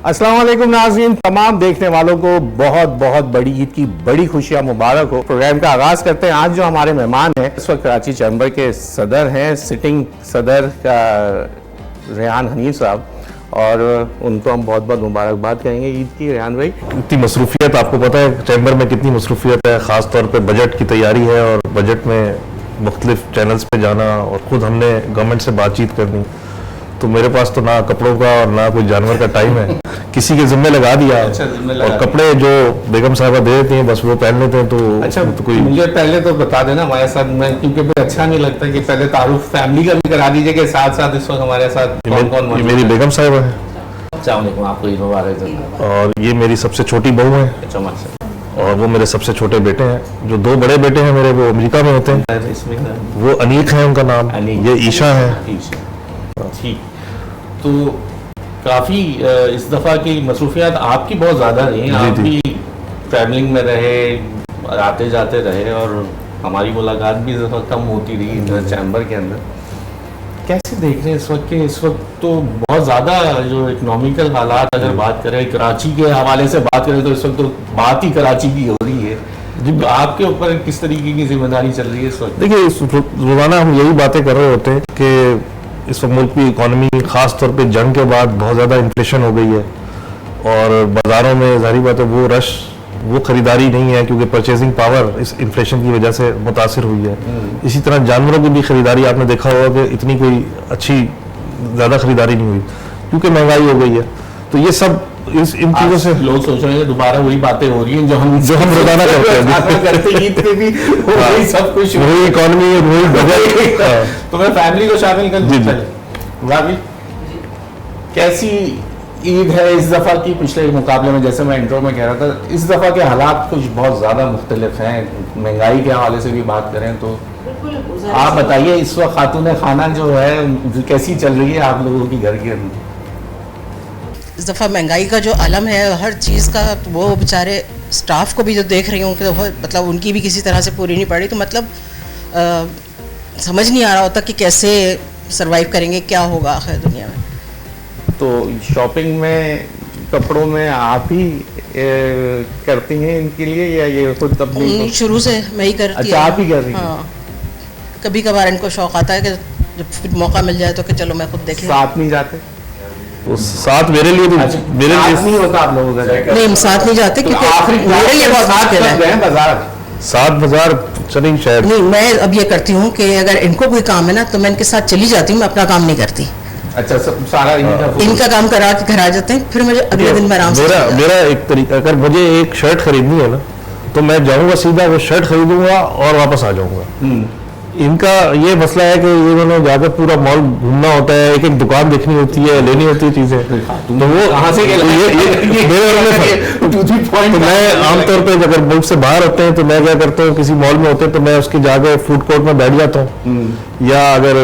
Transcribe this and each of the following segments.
अस्सलाम वालेकुम नाज़रीन, तमाम देखने वालों को बहुत बहुत बड़ी ईद की बड़ी खुशियां मुबारक हो। प्रोग्राम का आगाज़ करते हैं। आज जो हमारे मेहमान हैं इस वक्त कराची चैम्बर के सदर हैं, सिटिंग सदर का रेहान हनीफ साहब, और उनको हम बहुत बहुत मुबारकबाद करेंगे ईद की। रेहान भाई, इतनी मसरूफियत, आपको पता है चैम्बर में कितनी मसरूफियत है, ख़ास तौर पे बजट की तैयारी है और बजट में मुख्तलिफ चैनल्स पे जाना और ख़ुद हमने गवर्नमेंट से बातचीत करनी, तो मेरे पास तो ना कपड़ों का और ना कोई जानवर का टाइम है। किसी के जिम्मे लगा दिया। और कपड़े जो बेगम साहबा दे देती हैं बस वो पहन लेते हैं। तो अच्छा, तो कोई मुझे पहले तो बता देना हमारे साथ, मैं क्योंकि मुझे अच्छा नहीं लगता कि पहले तारुफ फैमिली का भी करा दीजिए कि साथ साथ इस वक्त हमारे साथ कौन कौन मौजूद है। मेरी बेगम साहबा है। अस्सलाम वालेकुम, आपको ईद मुबारक। और ये मेरी सबसे छोटी बहू है। अच्छा माशाल्लाह। और वो मेरे सबसे छोटे बेटे हैं। जो दो बड़े बेटे हैं मेरे, वो अमेरिका में होते हैं। इसमें वो अनीक है उनका नाम, ये ईशा है। ठीक, तो काफ़ी इस दफ़ा की मसरूफियात आपकी बहुत ज़्यादा रही, आप भी ट्रैवलिंग में रहे, आते जाते रहे, और हमारी मुलाकात भी इस दफ़ा कम होती रही चैम्बर के अंदर। कैसे देख रहे हैं इस वक्त के, इस वक्त तो बहुत ज़्यादा जो इकनॉमिकल हालात, अगर बात करें कराची के हवाले से बात करें तो इस वक्त तो बात ही कराची की हो रही है जी। आपके ऊपर किस तरीके की जिम्मेदारी चल रही है इस वक्त? देखिए, रोज़ाना हम यही बातें कर रहे होते हैं कि इस वक्त मुल्क की इकॉनमी ख़ास तौर पे जंग के बाद बहुत ज़्यादा इन्फ्लेशन हो गई है और बाज़ारों में ज़ाहिर बात है वो रश, वो ख़रीदारी नहीं है क्योंकि परचेजिंग पावर इस इन्फ्लेशन की वजह से मुतासिर हुई है। इसी तरह जानवरों की भी ख़रीदारी आपने देखा होगा कि इतनी कोई अच्छी ज़्यादा ख़रीदारी नहीं हुई क्योंकि महंगाई हो गई है। तो ये सब इन चीज़ों से लोग सोच रहे हैं दोबारा वही बातें हो रही हैं जो हम रोज़ाना करते हैं। ईद पे भी वही सब कुछ, वही इकॉनमी, वही बजट। तो मैं फैमिली को शामिल कर दूं। भाभी, कैसी ईद है इस दफ़ा की पिछले मुकाबले में? जैसे मैं इंट्रो में कह रहा था, इस दफ़ा के हालात कुछ बहुत ज़्यादा मुख्तलिफ हैं। महंगाई के हवाले से भी बात करें तो आप बताइए, इस वक्त खातून खाना जो है कैसी चल रही है आप लोगों की घर के अंदर? इस दफ़ा महंगाई का जो आलम है हर चीज़ का, तो वो बेचारे स्टाफ को भी जो देख रही हूँ कि मतलब उनकी भी किसी तरह से पूरी नहीं पड़ी, तो मतलब समझ नहीं आ रहा होता कि कैसे सरवाइव करेंगे, क्या होगा आखिर दुनिया में। तो शॉपिंग में, कपड़ों में आप ही करती हैं इनके लिए या ये खुद अपनी? शुरू से मैं ही करती हूँ। अच्छा, आप ही कर रही हैं? हाँ, कभी कभार इनको शौक़ आता है कि जब मौका मिल जाए तो कि चलो मैं खुद देख लूँ। साथ नहीं जाते? तो साथ मेरे लिए भी, मेरे लिए नहीं होता आप लोगों का? नहीं, हम साथ नहीं जाते क्योंकि मेरे लिए बहुत मुश्किल है। सात बाजार चलेंगे शायद। नहीं, मैं अब ये करती हूँ कि अगर इनको कोई काम है ना तो मैं इनके साथ चली जाती हूँ, मैं अपना काम नहीं करती। अच्छा, सारा इनका काम करा के घर आ जाते हैं, फिर मुझे अगले दिन में आराम से। मेरा एक तरीका, अगर मुझे एक शर्ट खरीदनी है ना तो मैं जाऊंगा सीधा वो शर्ट खरीदूंगा और वापस आ जाऊंगा। इनका ये मसला है कि इन्होंने जाकर पूरा मॉल घूमना होता है, एक एक दुकान देखनी होती है, लेनी होती है चीजें। तो वो कहाँ से तो मैं आमतौर पे अगर मुल्क से बाहर होते हैं तो मैं क्या करता हूँ, किसी मॉल में होते हैं तो मैं उसके जाके फूड कोर्ट में बैठ जाता हूँ, या अगर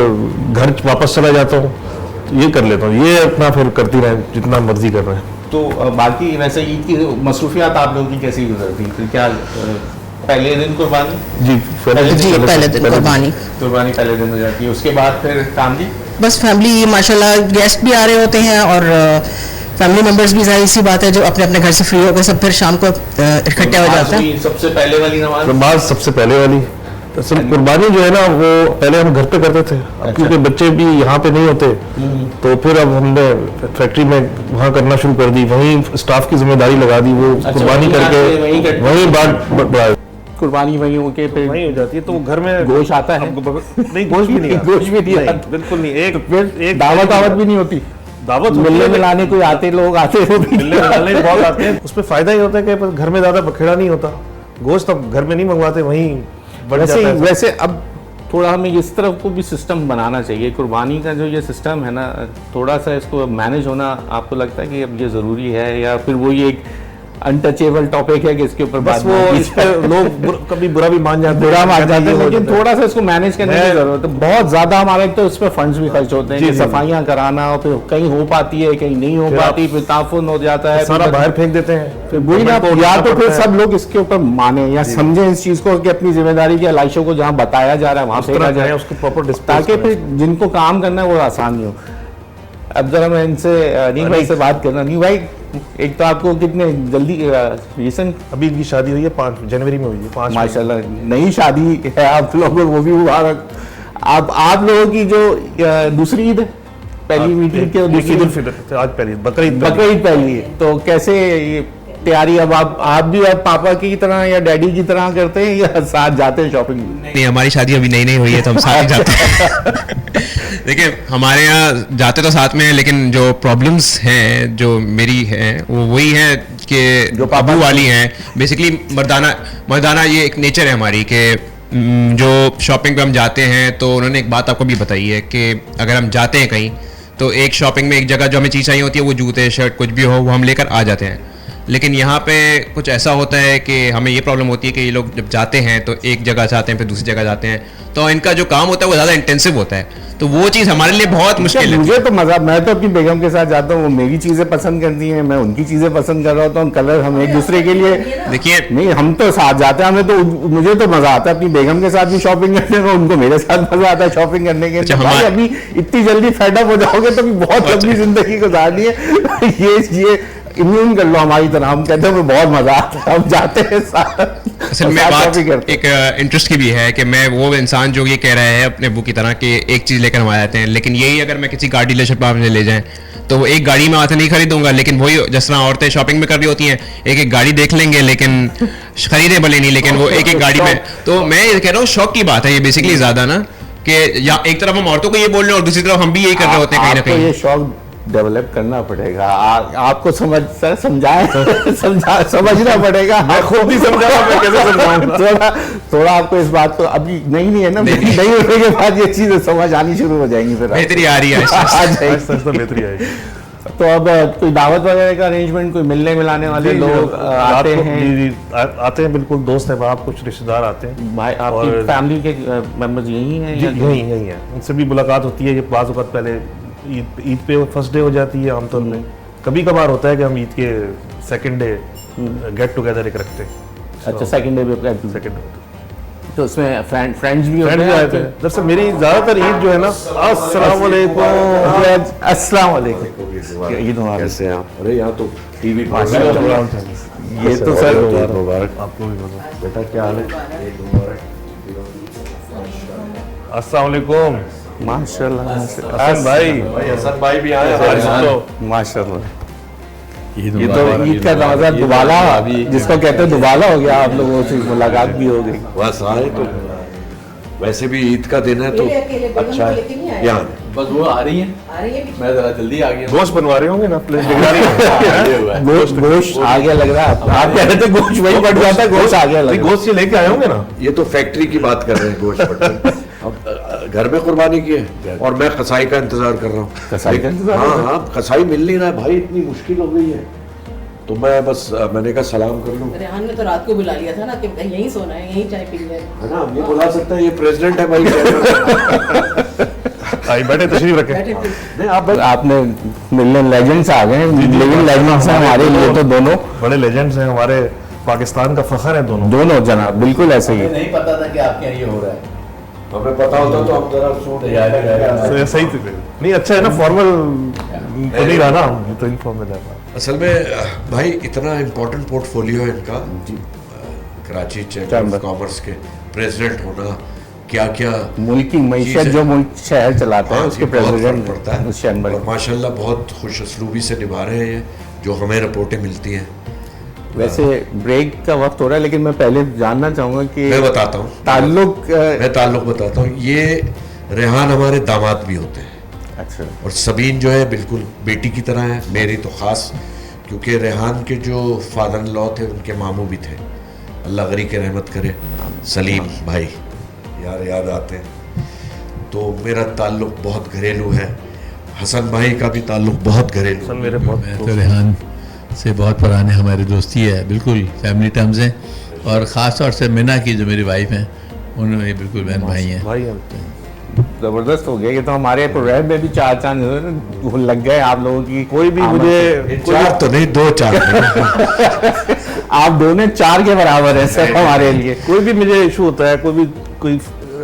घर वापस चला जाता हूँ ये कर लेता हूँ। ये अपना फिर करती रहे जितना मर्जी कर रहे हैं। तो बाकी वैसे ईद की मसरूफियात आप लोगों की कैसी गुजरती? फिर क्या पहले दिन कुर्बानी? जी, पहले दिन कुर्बानी पहले दिन हो जाती है, उसके बाद फिर फैमिली, बस फैमिली माशाल्लाह गेस्ट भी आ रहे होते हैं और फैमिली मेंबर्स भी, जाहिर सी बात है जो अपने अपने घर से फ्री होकर सब फिर शाम को इकट्ठे हो जाते हैं। सबसे पहले वाली नमाज सबसे पहले वाली कुर्बानी जो है ना वो पहले हम घर पे करते थे। अब क्योंकि बच्चे भी यहाँ पे नहीं होते तो फिर अब हमने फैक्ट्री में वहाँ करना शुरू कर दी, वहीं स्टाफ की जिम्मेदारी लगा दी, वो कुर्बानी करके वहीं बांट कुर्बानी वहीं होके फिर वहीं हो जाती है। तो घर में गोश्त आता है? नहीं, गोश्त भी नहीं, गोश्त भी नहीं, बिल्कुल नहीं। एक दावत भी नहीं होती? दावत मिलने मिलाने कोई आते, लोग आते हो भी मिलने मिलाने बहुत आते हैं। उसमें फायदा ही होता है कि घर में ज्यादा बखेड़ा नहीं होता। गोश्त अब घर में नहीं मंगवाते, वहीं वैसे अब थोड़ा हमें इस तरफ को भी सिस्टम बनाना चाहिए। कुर्बानी का जो ये सिस्टम है ना, थोड़ा सा इसको मैनेज होना आपको लगता है कि अब ये ज़रूरी है, या फिर वो ये एक अनटचेबल टॉपिक है कि इसके ऊपर बस वो इस पे लोग कभी बुरा भी मान जाते हैं, लेकिन थोड़ा सा इसको मैनेज करने की जरूरत है। बहुत ज्यादा हमारे तो इस पे फंड्स भी खर्च होते हैं कि सफाइयां कराना, और फिर कहीं हो पाती है कहीं नहीं हो पाती, फिर ताफुन हो जाता है, सारा बाहर फेंक देते हैं। फिर वही ना, या तो फिर सब लोग इसके ऊपर माने या समझे इस चीज को कि अपनी जिम्मेदारी की लाइशों को जहाँ बताया जा रहा है वहां फेंका जाए, उसको प्रॉपर, ताकि फिर जिनको काम करना है वो आसान नहीं हो। अब जरा मैं इनसे नीम भाई से बात करना। नीम भाई, एक तो आपको कितने जल्दी रिसेंट अभी इनकी शादी हुई है 5 जनवरी में हुई है 5 माशाल्लाह नई शादी है आप लोगों को, वो भी मुबारक। आप लोगों की जो दूसरी ईद है, पहली मीटिंग के दूसरी ईद उल फितर आज पहली बकरीद पहली है, तो कैसे ये तैयारी अब आप भी अब पापा की तरह या डैडी की तरह करते हैं या साथ जाते हैं शॉपिंग? नहीं, हमारी शादी अभी नई हुई है तो हम साथ ही जाते हैं। देखिए हमारे यहाँ जाते तो साथ में हैं, लेकिन जो प्रॉब्लम्स हैं जो मेरी हैं वो वही है कि जो पापा वाली हैं बेसिकली मर्दाना ये एक नेचर है हमारी कि जो शॉपिंग पे हम जाते हैं तो उन्होंने एक बात आपको भी बताई है कि अगर हम जाते हैं कहीं तो एक शॉपिंग में एक जगह जो हमें चीज़ चाहिए होती है वो जूते शर्ट कुछ भी हो वो हम लेकर आ जाते हैं, लेकिन यहाँ पे कुछ ऐसा होता है कि हमें ये प्रॉब्लम होती है कि ये लोग जब जाते हैं तो एक जगह से आते हैं फिर दूसरी जगह जाते हैं, तो इनका जो काम होता है वो ज़्यादा इंटेंसिव होता है, तो वो चीज़ हमारे लिए बहुत मुश्किल है। मुझे तो मजा, मैं तो अपनी बेगम के साथ जाता हूँ, वो मेरी चीजें पसंद करती हैं, मैं उनकी चीजें पसंद कर रहा होता हूँ, कलर हम एक दूसरे के लिए देखिए नहीं, हम तो साथ जाते हैं, हमें तो मुझे तो मजा आता है अपनी बेगम के साथ भी शॉपिंग करने में, उनको मेरे साथ मजा आता है शॉपिंग करने के। अच्छा, भाई अभी इतनी जल्दी फेडअप हो जाओगे तो बहुत लंबी जिंदगी गुजारनी है, ये इम्यून कर लो हमारी तरह, हम कहते हैं बहुत मजा आता है, हम जाते हैं साथ। असल में बात एक इंटरेस्ट की भी है कि मैं वो इंसान जो ये कह रहा है अपने अबू की तरह कि एक चीज़ लेकर हम आ जाते हैं, लेकिन यही अगर मैं किसी कार डीलरशिप पर मुझे ले जाएं तो वो एक गाड़ी में आते नहीं खरीदूंगा, लेकिन वही जिस तरह औरतें शॉपिंग में कर रही होती हैं एक गाड़ी देख लेंगे लेकिन खरीदे भले नहीं, लेकिन वो एक गाड़ी में। तो मैं ये कह रहा हूँ शौक की बात है ये बेसिकली ज़्यादा ना, कि या एक तरफ हम औरतों को ये बोल रहे हैं और दूसरी तरफ हम भी यही कर रहे होते हैं कहीं ना कहीं। ये शौक डेवलप करना पड़ेगा, आपको समझना पड़ेगा, मैं खुद ही समझा मैं कैसे समझाऊंगा। थोड़ा आपको इस बात को अभी नहीं है ना, नहीं होने के बाद ये चीजें समझ आनी शुरू हो जाएंगी, फिर बेहतरी आ रही है तो बेहतरी आएगी। तो अब कोई दावत वगैरह का अरेंजमेंट, कोई मिलने मिलाने वाले लोग आते हैं? आते हैं बिल्कुल, दोस्त हैं आप, कुछ रिश्तेदार आते हैं भाई, आपकी फैमिली के मेंबर्स यही हैं? यही है, उनसे भी मुलाकात होती है। ये बाज़ वक़्त पहले ईद पे फर्स्ट डे हो जाती है आमतौर में, कभी कभार होता है कि हम ईद के सेकंड डे गेट टुगेदर एक रखते हैं। अच्छा, सेकंड डे पे सेकंड तो उसमें फ्रेंड्स भी होते हैं? दरअसल मेरी ज़्यादातर ईद जो है ना, अस्सलाम वालेकुम। ईद मुबारक। कैसे हैं आप? अरे यहाँ तो टीवी ये तो सर मुबारक आपको भी मुबारक। बेटा, क्या हाल है? अस्सलाम वालेकुम माशाल्लाह। हसन भाई हसन भाई भी आए तो माशाल्लाह, ये तो ईद का दरवाजा दुबाला, जिसको कहते हैं दुबाला हो गया, आप लोगों से मुलाकात भी हो गई। बस आए तो वैसे भी ईद का दिन है तो अच्छा है। यहाँ बस वो आ रही है, मैं जरा जल्दी आ गया। गोश्त बनवा रहे होंगे ना, प्लेट निगरानी गोश्त आ गया लग रहा है, आप कह रहे थे गोश्त वही बढ़ जाता है, गोश्त आ गया लग रहा है। गोश्त ये लेके आए होंगे ना? ये तो फैक्ट्री की बात कर रहे हैं गोश्त पट्टन। अब घर में कुर्बानी की है और मैं कसाई का इंतजार कर रहा हूँ। कसाई का इंतजार? हाँ, कसाई मिल नहीं रहा है भाई, इतनी मुश्किल हो गई है, तो मैं बस मैंने कहा सलाम कर लूँ। रेहान ने तो रात को बुला लिया था ना कि यहीं सोना है, यहीं चाय पीनी है ना, हम ये बुला सकते हैं, ये प्रेसिडेंट है भाई। आई बैठे, तशरीफ रखें। नहीं आप आपने मिलने लेजेंड्स आ गए, लिविंग लेजेंड्स हैं हमारे लिए, तो दोनों बड़े लेजेंड्स हैं, हमारे पाकिस्तान का फख्र है दोनों जनाब, बिल्कुल ऐसे ही। नहीं पता था कि आपके यहाँ ये हो रहा है, हमें पता होता तो हम जरा तो सही नहीं, अच्छा है ना, फॉर्मल तो नहीं रहा ना, तो इनफॉर्मल है। असल में भाई इतना इम्पोर्टेंट पोर्टफोलियो है इनका, कराची चैम्बर ऑफ कॉमर्स के प्रेसिडेंट होना, क्या क्या मुल्क की मईशत जो मुल्क शहर चलाता है उसके प्रेसिडेंट पड़ता है, और माशाल्लाह बहुत खुश असलूबी से निभा रहे हैं जो हमें रिपोर्टें मिलती हैं। वैसे ब्रेक का वक्त हो रहा है, लेकिन मैं पहले जानना चाहूँगा कि मैं बताता हूँ ताल्लुक बताता हूँ। ये रेहान हमारे दामाद भी होते हैं। अच्छा। और सबीन जो है बिल्कुल बेटी की तरह है, मेरी तो ख़ास, क्योंकि रेहान के जो फादर इन लॉ थे उनके मामू भी थे, अल्लाह गरी के रहमत करे, सलीम भाई यार याद आते हैं। तो मेरा ताल्लुक बहुत घरेलू है, हसन भाई का भी ताल्लुक बहुत घरेलू। मेरे बहुत तो रेहान से बहुत पुराने हमारी दोस्ती है, बिल्कुल फैमिली टर्म्स हैं, और ख़ास तौर से मिना की जो मेरी वाइफ हैं उन्होंने बिल्कुल बहन भाई हैं। जबरदस्त हो गया, ये तो हमारे प्रोग्राम में भी चार चांद लग गए आप लोगों की। कोई भी मुझे चार तो नहीं, दो चार नहीं। आप दोनों चार के बराबर है सर हमारे लिए। कोई भी मुझे इशू होता है, कोई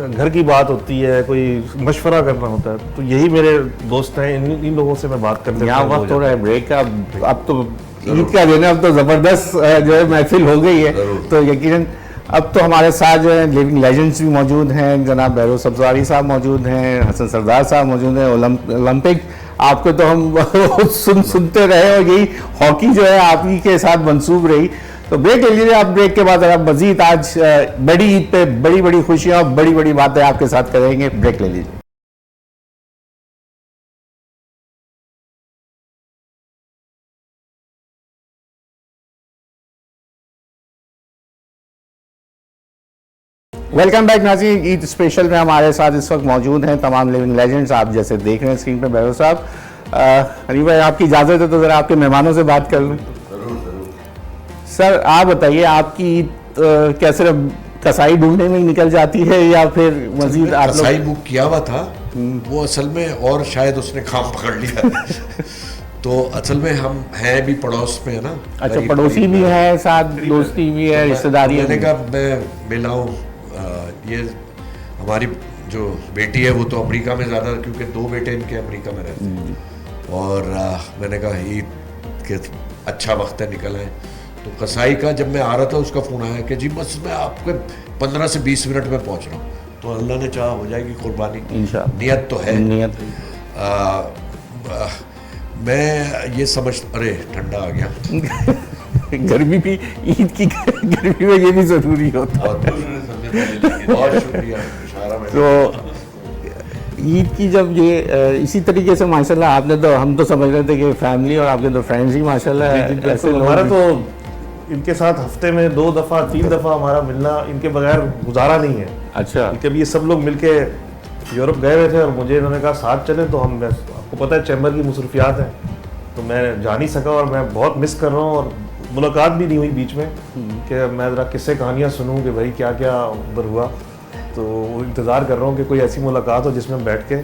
घर की बात होती है, कोई मशवरा करना होता है, तो यही मेरे दोस्त हैं, इन लोगों से मैं बात करते हैं। यहाँ वक्त हो रहा है ब्रेक का, अब तो ईद का दिन है, अब तो ज़बरदस्त जो है महफिल हो गई है। तो यकीनन अब तो हमारे साथ जो है लिविंग लेजेंड्स भी मौजूद हैं, जनाब बहरोज़ सब्ज़वारी साहब मौजूद हैं, हसन सरदार साहब मौजूद हैं। ओलंपिक आपको तो हम सुनते रहे और यही हॉकी जो है आप ही के साथ मंसूब रही। तो ब्रेक ले लीजिए, आप ब्रेक के बाद आप मजीद आज बड़ी ईद पे बड़ी बड़ी खुशियाँ और बड़ी बड़ी बातें आपके साथ करेंगे। ब्रेक ले लीजिए। वेलकम बैक नाज़रीन, ईद स्पेशल में हमारे साथ इस वक्त मौजूद हैं तमाम लिविंग लेजेंड्स। आप जैसे देख रहे हैं स्क्रीन पे बहरोज़ साहब। हनी भाई आपकी इजाज़त है तो ज़रा आपके मेहमानों से बात कर लूँ। सर आप बताइए, आपकी ईद क्या सिर्फ कसाई ढूंढने में ही निकल जाती है या फिर मजीद आप लोग? कसाई बुक किया हुआ था वो असल में, और शायद उसने काम पकड़ लिया। तो असल में हम हैं भी पड़ोस में, है ना। अच्छा, पड़ोसी भी है, साथ दोस्ती भी है, रिश्तेदारी। मैंने कहा मैं मिलाऊँ, ये हमारी जो बेटी है वो तो अमेरिका में ज़्यादा, क्योंकि 2 बेटे इनके अमेरिका में रहते हैं। और मैंने कहा ईद के अच्छा वक्त है, निकल आए। तो कसाई का जब मैं आ रहा था उसका फ़ोन आया कि जी बस मैं आपके 15 से 20 मिनट में पहुंच रहा हूँ। तो अल्लाह ने चाहा हो जाएगी कुर्बानी, नियत तो है। नियत मैं ये समझ, अरे ठंडा आ गया। गर्मी भी, ईद की गर्मी में ये भी ज़रूरी होता है। बहुत शुक्रिया। तो ईद की जब ये इसी तरीके से माशाल्लाह आपने तो, हम तो समझ रहे थे कि फैमिली और आपके तो फ्रेंड्स ही माशाल्लाह ऐसे लोग। हमारा तो इनके साथ हफ्ते में 2 दफ़ा 3 दफ़ा हमारा मिलना इनके बगैर गुजारा नहीं है। अच्छा, जब ये सब लोग मिलके यूरोप गए हुए थे और मुझे इन्होंने कहा साथ चले, तो हम, आपको पता है चैम्बर की मसरूफियात हैं, तो मैं जा नहीं सका और मैं बहुत मिस कर रहा हूँ। और मुलाकात भी नहीं हुई बीच में कि मैं ज़रा किस्से कहानियाँ सुनूँ कि भाई क्या क्या उधर हुआ। तो इंतज़ार कर रहा हूँ कि कोई ऐसी मुलाकात हो जिसमें बैठ के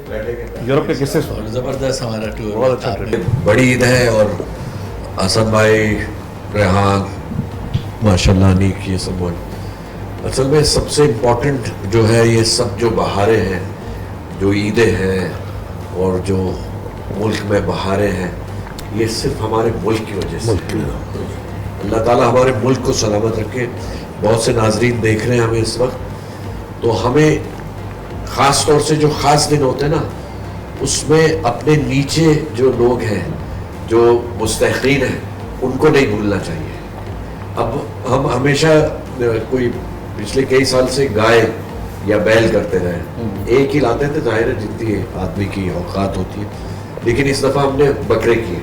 यूरोप के किस्से सुनो। ज़बरदस्त हमारा टूर, बहुत अच्छा ट्रिप। बड़ी ईद है और हसन भाई, रेहान, माशाल्लाह नीक, ये सब बहुत। असल में सबसे इम्पोर्टेंट जो है, ये सब जो बहारें हैं, जो ईदें हैं और जो मुल्क में बहारें हैं, ये सिर्फ हमारे मुल्क की वजह से। अल्लाह ताला हमारे मुल्क को सलामत रखे। बहुत से नाजरीन देख रहे हैं हमें इस वक्त, तो हमें ख़ास तौर से जो ख़ास दिन होते हैं ना, उसमें अपने नीचे जो लोग हैं, जो मुस्तहिक़ीन हैं, उनको नहीं भूलना चाहिए। अब हम हमेशा कोई पिछले कई साल से गाय या बैल करते रहे, एक ही लाते थे, जाहिर है जितनी आदमी की औकात होती है। लेकिन इस दफ़ा हमने बकरे किए,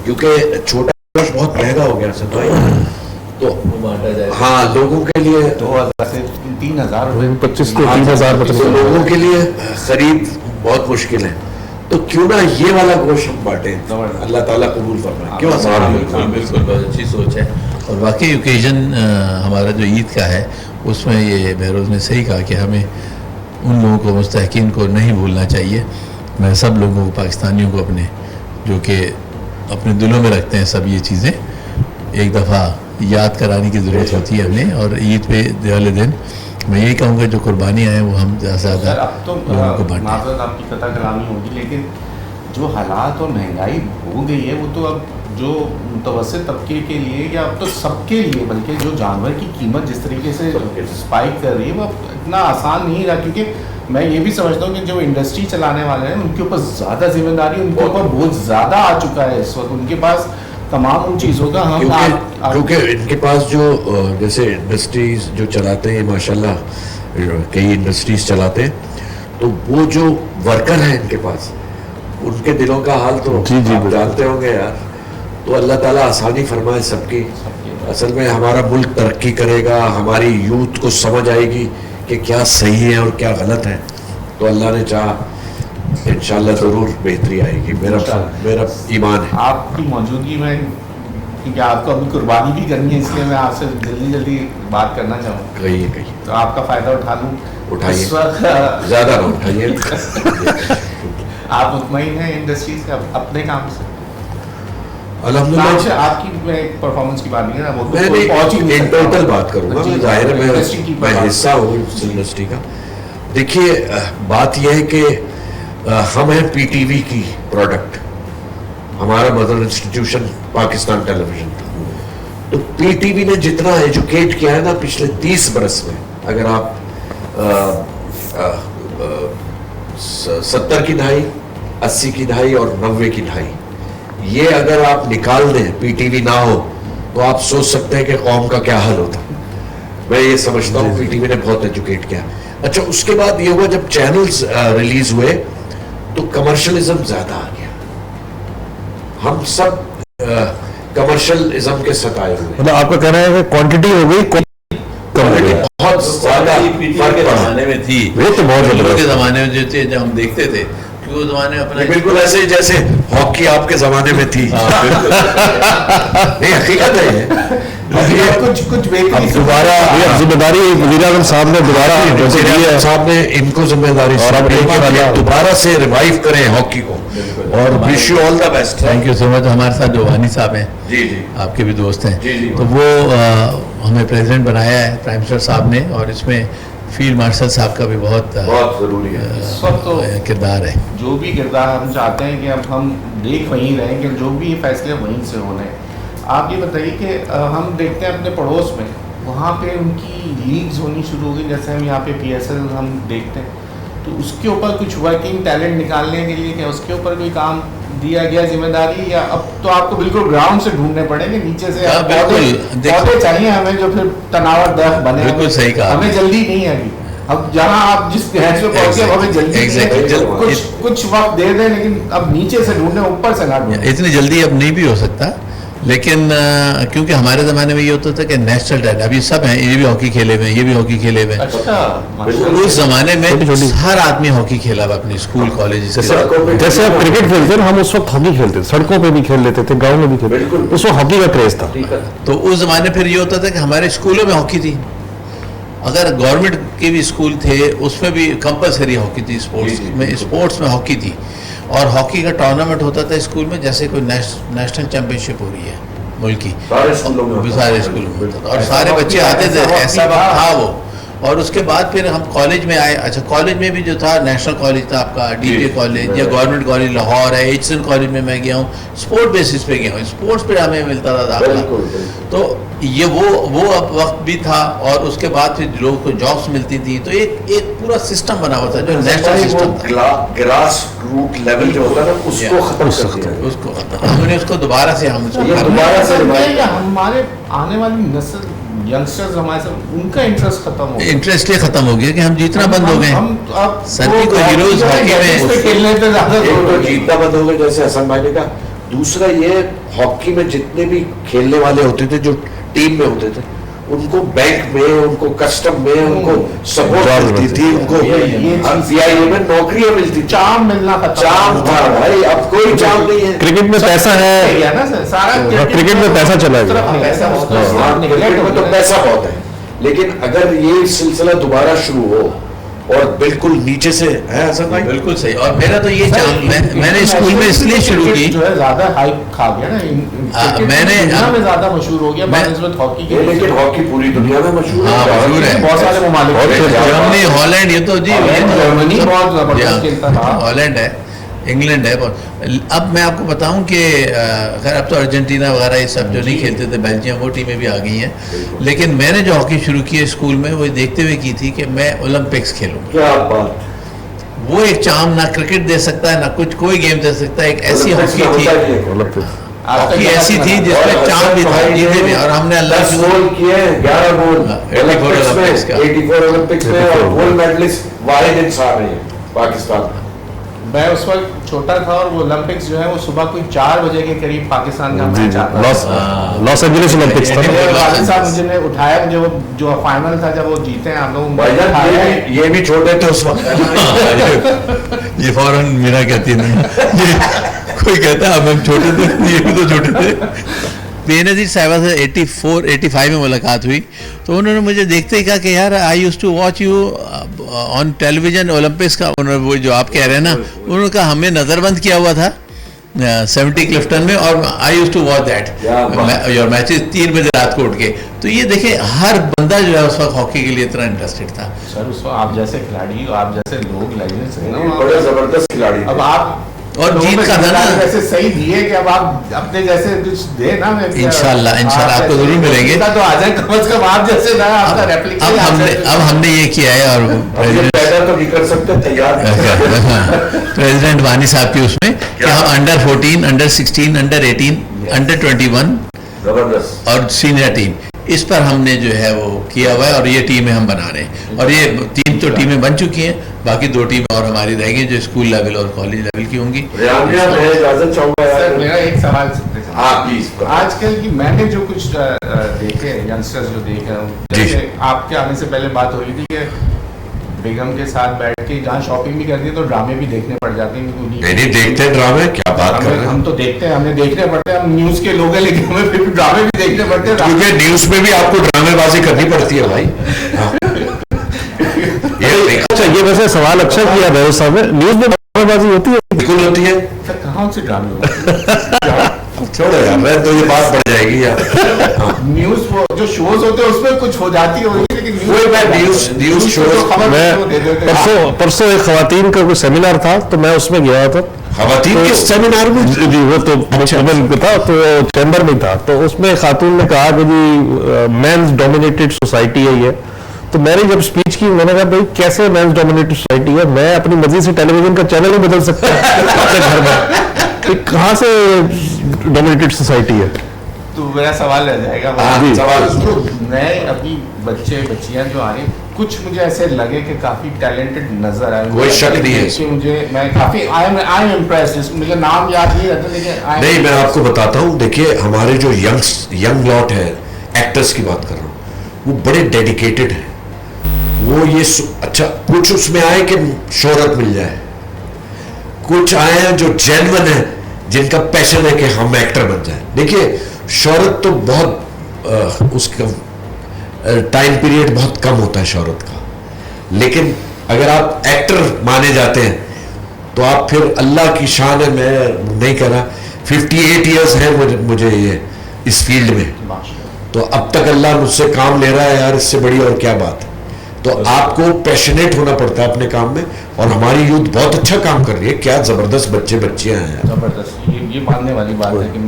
क्योंकि छोटा गोश्त बहुत महंगा हो गया सर भाई। तो हाँ, लोगों के लिए 2000 से 3000 25 से 3000 तो लोगों के लिए खरीद बहुत मुश्किल है। तो क्यों ना ये वाला गोश्त हम बांटे, अल्लाह ताला कबूल फरमाए। क्यों? बिल्कुल बिल्कुल, बहुत अच्छी सोच है। और वाकई ओकेजन हमारा जो ईद का है, उसमें ये बहरोज़ ने सही कहा कि हमें उन लोगों को, मुस्तहिक़ीन को नहीं भूलना चाहिए। मैं सब लोगों को, पाकिस्तानियों को अपने, जो कि अपने दिलों में रखते हैं सब ये चीज़ें, एक दफ़ा याद कराने की ज़रूरत होती है हमें। और ईद पे वाले दिन मैं यही कहूँगा जो कुर्बानियाँ हैं वो हम ज़्यादा अब तो लोगों को बांटें। माज़रत आपकी कथा कलामी होगी, लेकिन जो हालात और महंगाई हो गई है, वो तो अब जो मुतवस्सित तबके के लिए या अब तो सबके लिए, बल्कि जो जानवर की कीमत जिस तरीके से स्पाइक कर रही है, वो अब इतना आसान नहीं रहा। क्योंकि मैं ये भी समझता हूँ कि जो इंडस्ट्री चलाने वाले हैं, उनके ऊपर ज़्यादा जिम्मेदारी, उनके ऊपर बोझ ज़्यादा आ चुका है इस वक्त। उनके पास तमाम उन चीज़ों का क्योंकि इनके पास जो जैसे इंडस्ट्रीज जो चलाते हैं, माशाल्लाह कई इंडस्ट्रीज चलाते हैं, तो वो जो वर्कर हैं इनके पास, उनके दिलों का हाल तो आप जानते होंगे यार। तो अल्लाह ताला आसानी फरमाए सबकी। असल में हमारा मुल्क तरक्की करेगा, हमारी यूथ को समझ आएगी कि क्या सही है और क्या गलत है। तो अल्लाह ने चाहा इंशाल्लाह ज़रूर बेहतरी आएगी, मेरा ईमान है। आपकी मौजूदगी में, क्योंकि आपको अभी कुर्बानी भी करनी है, इसलिए मैं आपसे जल्दी बात करना चाहूँगा। कहिए तो आपका फ़ायदा उठा लूँ। उठाइए, इस वक्त ज़्यादा ना उठाइए। आप मुतमईन हैं इंडस्ट्रीज से, अपने काम से? अल्हम्दुलिल्लाह। आपकी मैं परफॉर्मेंस की बात नहीं है, वो मैं इन टोटल बात करूँगा, जाहिर है मैं हिस्सा हूँ इस इंडस्ट्री का। देखिए बात यह है कि हम हैं पीटीवी की प्रोडक्ट, हमारा मदर इंस्टीट्यूशन पाकिस्तान टेलीविजन था। तो पीटीवी ने जितना एजुकेट किया है ना पिछले 30 बरस में, अगर आप 70 की दहाई, 80 की दहाई और 90 की दहाई, ये अगर आप निकाल दें, पीटीवी ना हो तो आप सोच सकते हैं कि कौम का क्या हाल होता। मैं ये समझता हूँ पीटीवी ने बहुत एजुकेट किया। अच्छा, उसके बाद ये हुआ जब चैनल्स रिलीज हुए तो कमर्शियलिज्म ज्यादा आ गया। हम सब कमर्शियलिज्म के सताए हुए। मतलब आपका कहना है कि क्वांटिटी हो गई, क्वालिटी बहुत ज्यादा पीटीवी के जमाने में थी, वो तो बहुत टीवी के जबरदस्त। जमाने में जो थे, जब हम देखते थे, क्योंकि उस जमाने में अपना बिल्कुल ऐसे ही जैसे हॉकी आपके जमाने में थी। नहीं, हकीकत है ये। अब ये कुछ अब दोबारा ये जिम्मेदारी वज़ीर आज़म साहब ने दोबारा जैसे दी है, साहब ने इनको जिम्मेदारी और अब सौंपी एक कि वाला- दोबारा से रिवाइव करें हॉकी को, और wish you all the best. Thank you so much. हमारे साथ जो वानी साहब हैं, जी जी आपके भी दोस्त हैं, जी, जी। तो वो हमें प्रेसिडेंट बनाया है प्राइम मिनिस्टर साहब ने, और इसमें फील्ड मार्शल साहब का भी बहुत बहुत जरूरी है। इस वक्त तो किरदार है। जो भी किरदार हम चाहते हैं कि अब हम देख वहीं रहें कि जो भी फैसले वहीं से होने हैं। आप ये बताइए कि हम देखते हैं अपने पड़ोस में, वहाँ पे उनकी लीग्स होनी शुरू हो गई, जैसे हम यहाँ पे PSL हम देखते हैं, तो उसके ऊपर कुछ वर्किंग टैलेंट निकालने के लिए क्या उसके ऊपर कोई काम दिया गया जिम्मेदारी, या अब तो आपको बिल्कुल ग्राउंड से ढूंढने पड़ेंगे नीचे से? हाँ, बिल्कुल। पौधे चाहिए हमें जो फिर तनावर दर बने। बिल्कुल सही कहा। हमें जल्दी नहीं है अभी। अब जहाँ आप जिस गैस पे पहुंचे अब हमें जल्दी नहीं है। Exactly. कुछ वक्त दे दें, लेकिन अब नीचे से ढूंढे, ऊपर से ना ढूंढे। इतनी जल्दी अब नहीं भी हो सकता, लेकिन क्योंकि हमारे ज़माने में ये होता था कि नेशनल टैलेंट, अभी सब हैं, ये भी हॉकी खेले हुए हैं, ये भी हॉकी खेले हुए हैं। अच्छा, उस जमाने में छोटी-छोटी। हर आदमी हॉकी खेला हुआ अपने स्कूल कॉलेज। जैसे आप क्रिकेट खेलते हैं, हम उस वक्त हॉकी खेलते थे, सड़कों पे भी खेल लेते थे, गाँव में भी खेलते थे, उस वक्त हॉकी का क्रेज था। तो उस जमाने फिर ये होता था कि हमारे स्कूलों में हॉकी थी, अगर गवर्नमेंट के भी स्कूल थे उसमें भी कंपलसरी हॉकी थी, स्पोर्ट्स में हॉकी थी, और हॉकी का टूर्नामेंट होता था स्कूल में, जैसे कोई नेशनल चैंपियनशिप हो रही है मुल्क की, सारे स्कूलों में सारे स्कूलों में होता था, और सारे बच्चे आते थे, ऐसा वक्त था वो। और उसके बाद फिर हम कॉलेज में आए। अच्छा, कॉलेज में भी जो था, नेशनल कॉलेज था आपका, DPA कॉलेज या गवर्नमेंट कॉलेज लाहौर है, HSN कॉलेज में मैं गया हूँ, स्पोर्ट बेसिस पे गया हूँ, स्पोर्ट्स पे हमें मिलता था दाखिला। तो ये वो अब वक्त भी था, और उसके बाद फिर लोगों को जॉब्स मिलती थी, तो एक पूरा सिस्टम बना हुआ था जो नेशनल सिस्टम था। ग्रास रूट लेवल जो होता है ना, उसको खत्म कर दिया। उसको हमने उसको दोबारा से हम उसको ये दोबारा से revive- या हमारे आने वाली नस्ल यंगस्टर्स हमारे साथ उनका इंटरेस्ट खत्म हो गया। इंटरेस्ट ये खत्म हो गया कि हम जीतना बंद हो गए। हम अब सर की कोई heroes हॉकी में- इस पे खेलने पे ज्यादा एक जोर तो है। जीतना बंद हो गया जैसे हसन भाई ने कहा, दूसरा ये हॉकी में जितने भी खेलने वाले होते थे, जो टीम में होते थे, उनको बैंक में, उनको कस्टम में, उनको सपोर्ट मिलती थी, उनको CIA में नौकरियां मिलती थी। चाम मिलना खत्म चाम हो था गया। भाई, अब कोई चाम नहीं है। क्रिकेट में पैसा है, गया ना सर, सारा क्रिकेट में पैसा चला गया। सिर्फ पैसा उसको हाँ, neglect क्रिकेट हो में तो गया। पैसा बहुत है, लेकिन अगर ये सिलसिला दोबारा शुरू हो और बिल्कुल नीचे से है हसन भाई, बिल्कुल सही। और मेरा तो ये मैंने स्कूल में इसलिए शुरू की, जो है ज्यादा हाइप खा गया ना, क्रिकेट मैंने- दुनिया में ज्यादा मशहूर हो गया बनस्बत हॉकी के। लेकिन हॉकी पूरी दुनिया में मशहूर हाँ, है। मशहूर है। बहुत सारे ममालिक जर्मनी, हॉलैंड, ये तो जी जर्मनी बहुत जबरदस्त खेलता था। हॉलैंड है, इंग्लैंड है। अब मैं आपको बताऊं कि खैर अब तो अर्जेंटीना वगैरह ये सब जो नहीं खेलते थे, बेल्जियम, वो टीमें भी आ गई हैं, लेकिन मैंने जो हॉकी शुरू की है स्कूल में, वो देखते हुए की थी कि मैं ओलंपिक्स खेलूं। क्या बात, वो एक चाम ना क्रिकेट दे सकता है, ना कुछ कोई गेम दे सकता है, एक ऐसी हॉकी थी, हॉकी ऐसी थी जिसमें चाम भी था, जीते भी, और हमने अल्लाह 10 की गोल किए, 11 गोल 84 ओलंपिक्स का। 84 ओलंपिक्स में, और गोल्ड मेडलिस्ट वाहिद इंसान है पाकिस्तान। मैं उस वक्त छोटा था, और वो ओलंपिक्स जो है वो सुबह कोई 4 बजे के करीब पाकिस्तान का मैच आता लॉस एंजलिस ओलंपिक्स था ना? वालिद साहब मुझे ने उठाया, मुझे वो जो फाइनल था जब वो जीते हैं हम लोग, भाईजान उठाया। ये भी छोटे थे उस वक्त। ये फौरन मेरा कहती नहीं, ये कोई कहता है अब हम छोटे थे, ये भी तो छोटे थे। बेनज़ीर साहिबा से 84-85 में मुलाकात हुई, तो उन्होंने मुझे देखते ही कहा कि यार I used to watch you on television Olympics का। उन्होंने वो जो आप कह रहे हैं ना, उन्होंने कहा हमें नज़रबंद किया हुआ था 70 क्लिफ्टन में, और I used to watch that your matches 3 बजे रात को उठ के। तो ये देखें, हर बंदा जो है उस वक्त हॉकी के लिए इतना इंटरेस्टेड था। सर उस वक्त आप जैसे खिलाड़ी, आप जैसे लोग लेजेंड्स हैं ना, बड़े जबरदस्त खिलाड़ी थे। अब आप और जीत का था ना, वैसे सही दिए कि अब आप अपने जैसे कुछ दे ना। इंशाल्लाह आपको जरूर मिलेंगे। तो आ जाए कम से कम आप जैसे ना, आपका रेप्लिका। अब हमने ये किया है और पैदा तो नहीं कर सकते, तैयार प्रेसिडेंट वानी साहब की उसमें कि हम अंडर 14, अंडर 16, अंडर 18, अंडर 21 जबरदस्त और सीनियर टीम, इस पर हमने जो है वो किया हुआ है और ये टीमें हम बना रहे हैं। और ये 3 तो टीमें बन चुकी हैं, बाकी 2 टीमें और हमारी रहेंगी जो स्कूल लेवल और कॉलेज लेवल की होंगी। सर मेरा एक सवाल सुनते हैं। हाँ प्लीज। आजकल की मैंने जो कुछ देखे यंगस्टर्स जो देख रहा हूँ, जैसे आपके आने से पहले बात हो रही थी कि बेगम के साथ बैठ के जहाँ शॉपिंग भी करती है तो ड्रामे भी देखने पड़ जाते हैं। नहीं देखते हैं ड्रामे, क्या बात कर रहे हैं। हम तो देखते हैं, हमें देखने पड़ते हैं, हम न्यूज के लोग हैं, लेकिन हमें फिर ड्रामे भी देखने पड़ते हैं। क्योंकि न्यूज में भी आपको ड्रामेबाजी करनी पड़ती है भाई। अच्छा, ये वैसे सवाल अच्छा किया भैरव साहब ने। न्यूज में ड्रामेबाजी होती है? बिल्कुल होती है। कहाँ से ड्रामे होते छोड़ो यार, मैं तो ये बात बढ़ जाएगी यार। न्यूज वो जो शोज होते हैं उसमें कुछ हो जाती है, लेकिन न्यूज शो मैं परसों एक खवातीन का कोई सेमिनार था तो मैं उसमें गया था। खवातीन के सेमिनार में? जी, वो तो था, तो चैम्बर में था। तो उसमें खातून ने कहा कि जी मेंस डोमिनेटेड सोसाइटी है ये। तो मैंने जब स्पीच की, मैंने कहा भाई कैसे मेंस डोमिनेटेड सोसाइटी है, मैं अपनी मर्जी से टेलीविजन का चैनल ही बदल सकता हूँ अपने घर में, कहाँ से डोमिनेटेड सोसाइटी है? तो मेरा सवाल रह जाएगा। सवाल मैं अभी बच्चियां जो आ रही, कुछ मुझे ऐसे लगे कि काफी टैलेंटेड नजर आए। कोई शक नहीं है। मुझे मैं काफी आई एम इम्प्रेस्ड। मुझे नाम याद नहीं रहता, लेकिन नहीं, मैं आपको बताता हूँ। देखिए हमारे जो यंग लॉट है, एक्टर्स की बात कर रहा हूँ, वो बड़े डेडिकेटेड है। वो ये अच्छा, कुछ उसमें आए कि शोहरत मिल जाए, कुछ आए हैं जो जेन्युइन है, जिनका पैशन है कि हम एक्टर बन जाए। देखिए शोहरत तो बहुत उसका टाइम पीरियड बहुत कम होता है शोहरत का, लेकिन अगर आप एक्टर माने जाते हैं तो आप फिर अल्लाह की शान है। मैं नहीं कह रहा, 58 ईयर्स है मुझे ये इस फील्ड में, तो अब तक अल्लाह मुझसे काम ले रहा है यार, इससे बड़ी और क्या बात है। तो आपको पैशनेट होना पड़ता है अपने काम में, और हमारी यूथ बहुत अच्छा काम कर रही है। क्या जबरदस्त बच्चियां हैं, जबरदस्त। ये मानने वाली बात है कि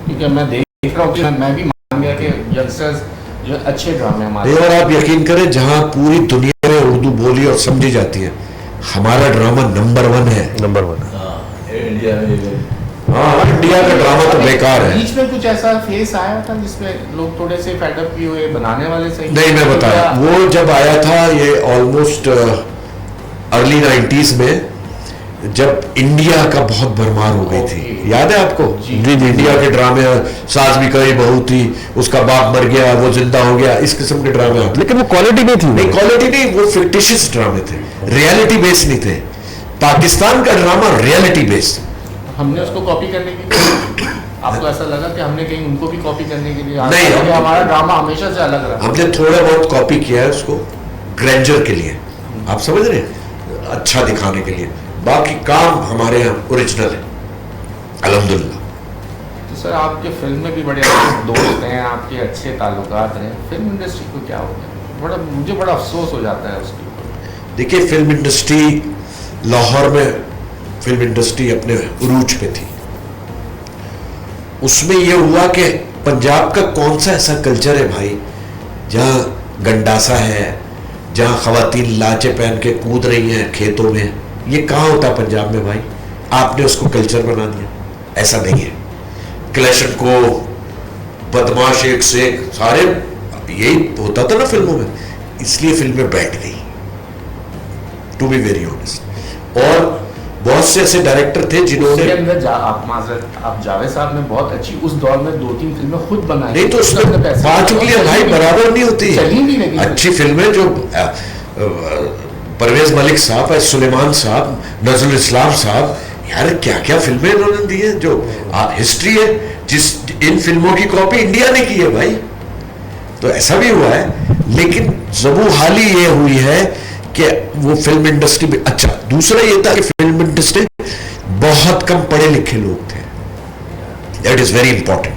क्योंकि मैं देख रहा हूँ कि मैं भी मान गया कि यंगस्टर्स जो अच्छे ड्रामे हमारे। और आप यकीन करें, जहां पूरी दुनिया में उर्दू बोली और समझी जाती है, हमारा ड्रामा नंबर 1 है। नंबर 1 इंडिया में। हाँ, इंडिया का ड्रामा तो बेकार है। बीच में कुछ ऐसा फेस आया था जिसमें लोग थोड़े से फेडअप भी हुए, बनाने वाले सही नहीं, मैं बताया, वो जब आया था ये ऑलमोस्ट अर्ली 90s में, जब इंडिया का बहुत भरमार हो गई थी। याद है आपको? जी। इंडिया के ड्रामे, सास भी कई बहू थी, उसका बाप मर गया, वो जिंदा हो गया, इस किस्म के ड्रामे आते। लेकिन वो क्वालिटी नहीं थी। नहीं, क्वालिटी नहीं, वो फिक्टिशियस ड्रामे थे, रियलिटी बेस्ड नहीं थे। पाकिस्तान का ड्रामा रियलिटी बेस्ड। हमने उसको कॉपी करने के लिए, आपको ऐसा लगा कि हमने कहीं उनको भी कॉपी करने के लिए? नहीं, हमारा ड्रामा हमेशा से अलग रहा। हमने थोड़ा बहुत कॉपी किया है उसको ग्रैंडर के लिए, आप समझ रहे हैं, अच्छा दिखाने के लिए। बाकी काम हमारे यहाँ ओरिजिनल है, अल्हम्दुलिल्लाह। तो सर आपके फिल्म में भी बड़े अच्छे दोस्त हैं, आपके अच्छे ताल्लुकात हैं, फिल्म इंडस्ट्री को क्या हो गया? मुझे बड़ा अफसोस हो जाता है उसके ऊपर। देखिए फिल्म इंडस्ट्री, लाहौर में फिल्म इंडस्ट्री अपने उरूज पे थी। उसमें यह हुआ कि पंजाब का कौन सा ऐसा कल्चर है भाई जहाँ गंडासा है, जहाँ खवातीन लाचे पहन के कूद रही हैं खेतों में? ये कहाँ होता पंजाब में भाई? आपने उसको कल्चर बना दिया। ऐसा नहीं है। क्लैशन को बदमाश एक से एक, सारे यही होता था ना फिल्मों में, इसलिए फिल्में बैठ गई, टू बी वेरी ऑनेस्ट। और बहुत से ऐसे डायरेक्टर थे जिन्होंने आप जावेद साहब ने बहुत अच्छी उस दौर में 2-3 फिल्में खुद बनाई। नहीं तो उसमें पांच उंगलियां भाई बराबर नहीं होती। अच्छी फिल्में जो परवेज मलिक साहब, सुलेमान साहब, नजरुल इस्लाम साहब, यार क्या क्या फिल्में इन्होंने दी है, जो हिस्ट्री है। जिस इन फिल्मों की कॉपी इंडिया ने की है भाई, तो ऐसा भी हुआ है। लेकिन जबू हाली ये हुई है कि वो फिल्म इंडस्ट्री में, अच्छा दूसरा ये था कि फिल्म इंडस्ट्री बहुत कम पढ़े लिखे लोग थे, that is very important.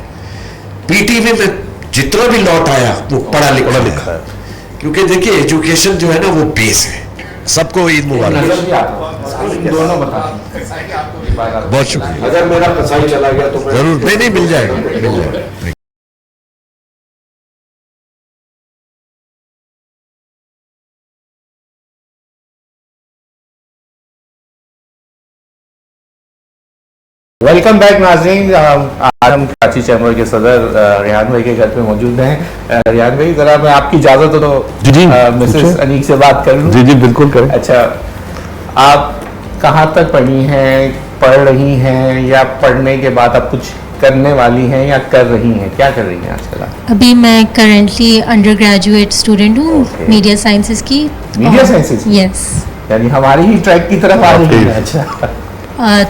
PTV में जितना भी लौट आया वो पढ़ा लिखा है, क्योंकि देखिए एजुकेशन जो है ना वो बेस है। सबको ईद मुबारक। दोनों बता बहुत शुक्रिया। अगर मेरा कसाई चला गया तो मैं जरूर, नहीं मिल जाएगा, मिल जाएगा। वेलकम बैक नाज़रीन। आज हम कराची चैम्बर के सदर रेहान भाई के घर पे मौजूद हैं। रेहान भाई, जरा मैं आपकी इजाज़त हो तो जी, मिसेस अनीक से बात कर लूं? जी बिल्कुल करें। अच्छा, आप कहाँ तक पढ़ी हैं, पढ़ रही हैं, या पढ़ने के बाद आप कुछ करने वाली हैं या कर रही हैं? क्या कर रही हैं आजकल आप? अभी मैं करंटली अंडर ग्रेजुएट स्टूडेंट हूँ मीडिया साइंसेज की। Media sciences? यस। यानी हमारी ही ट्रैक की तरफ आ रही है। अच्छा,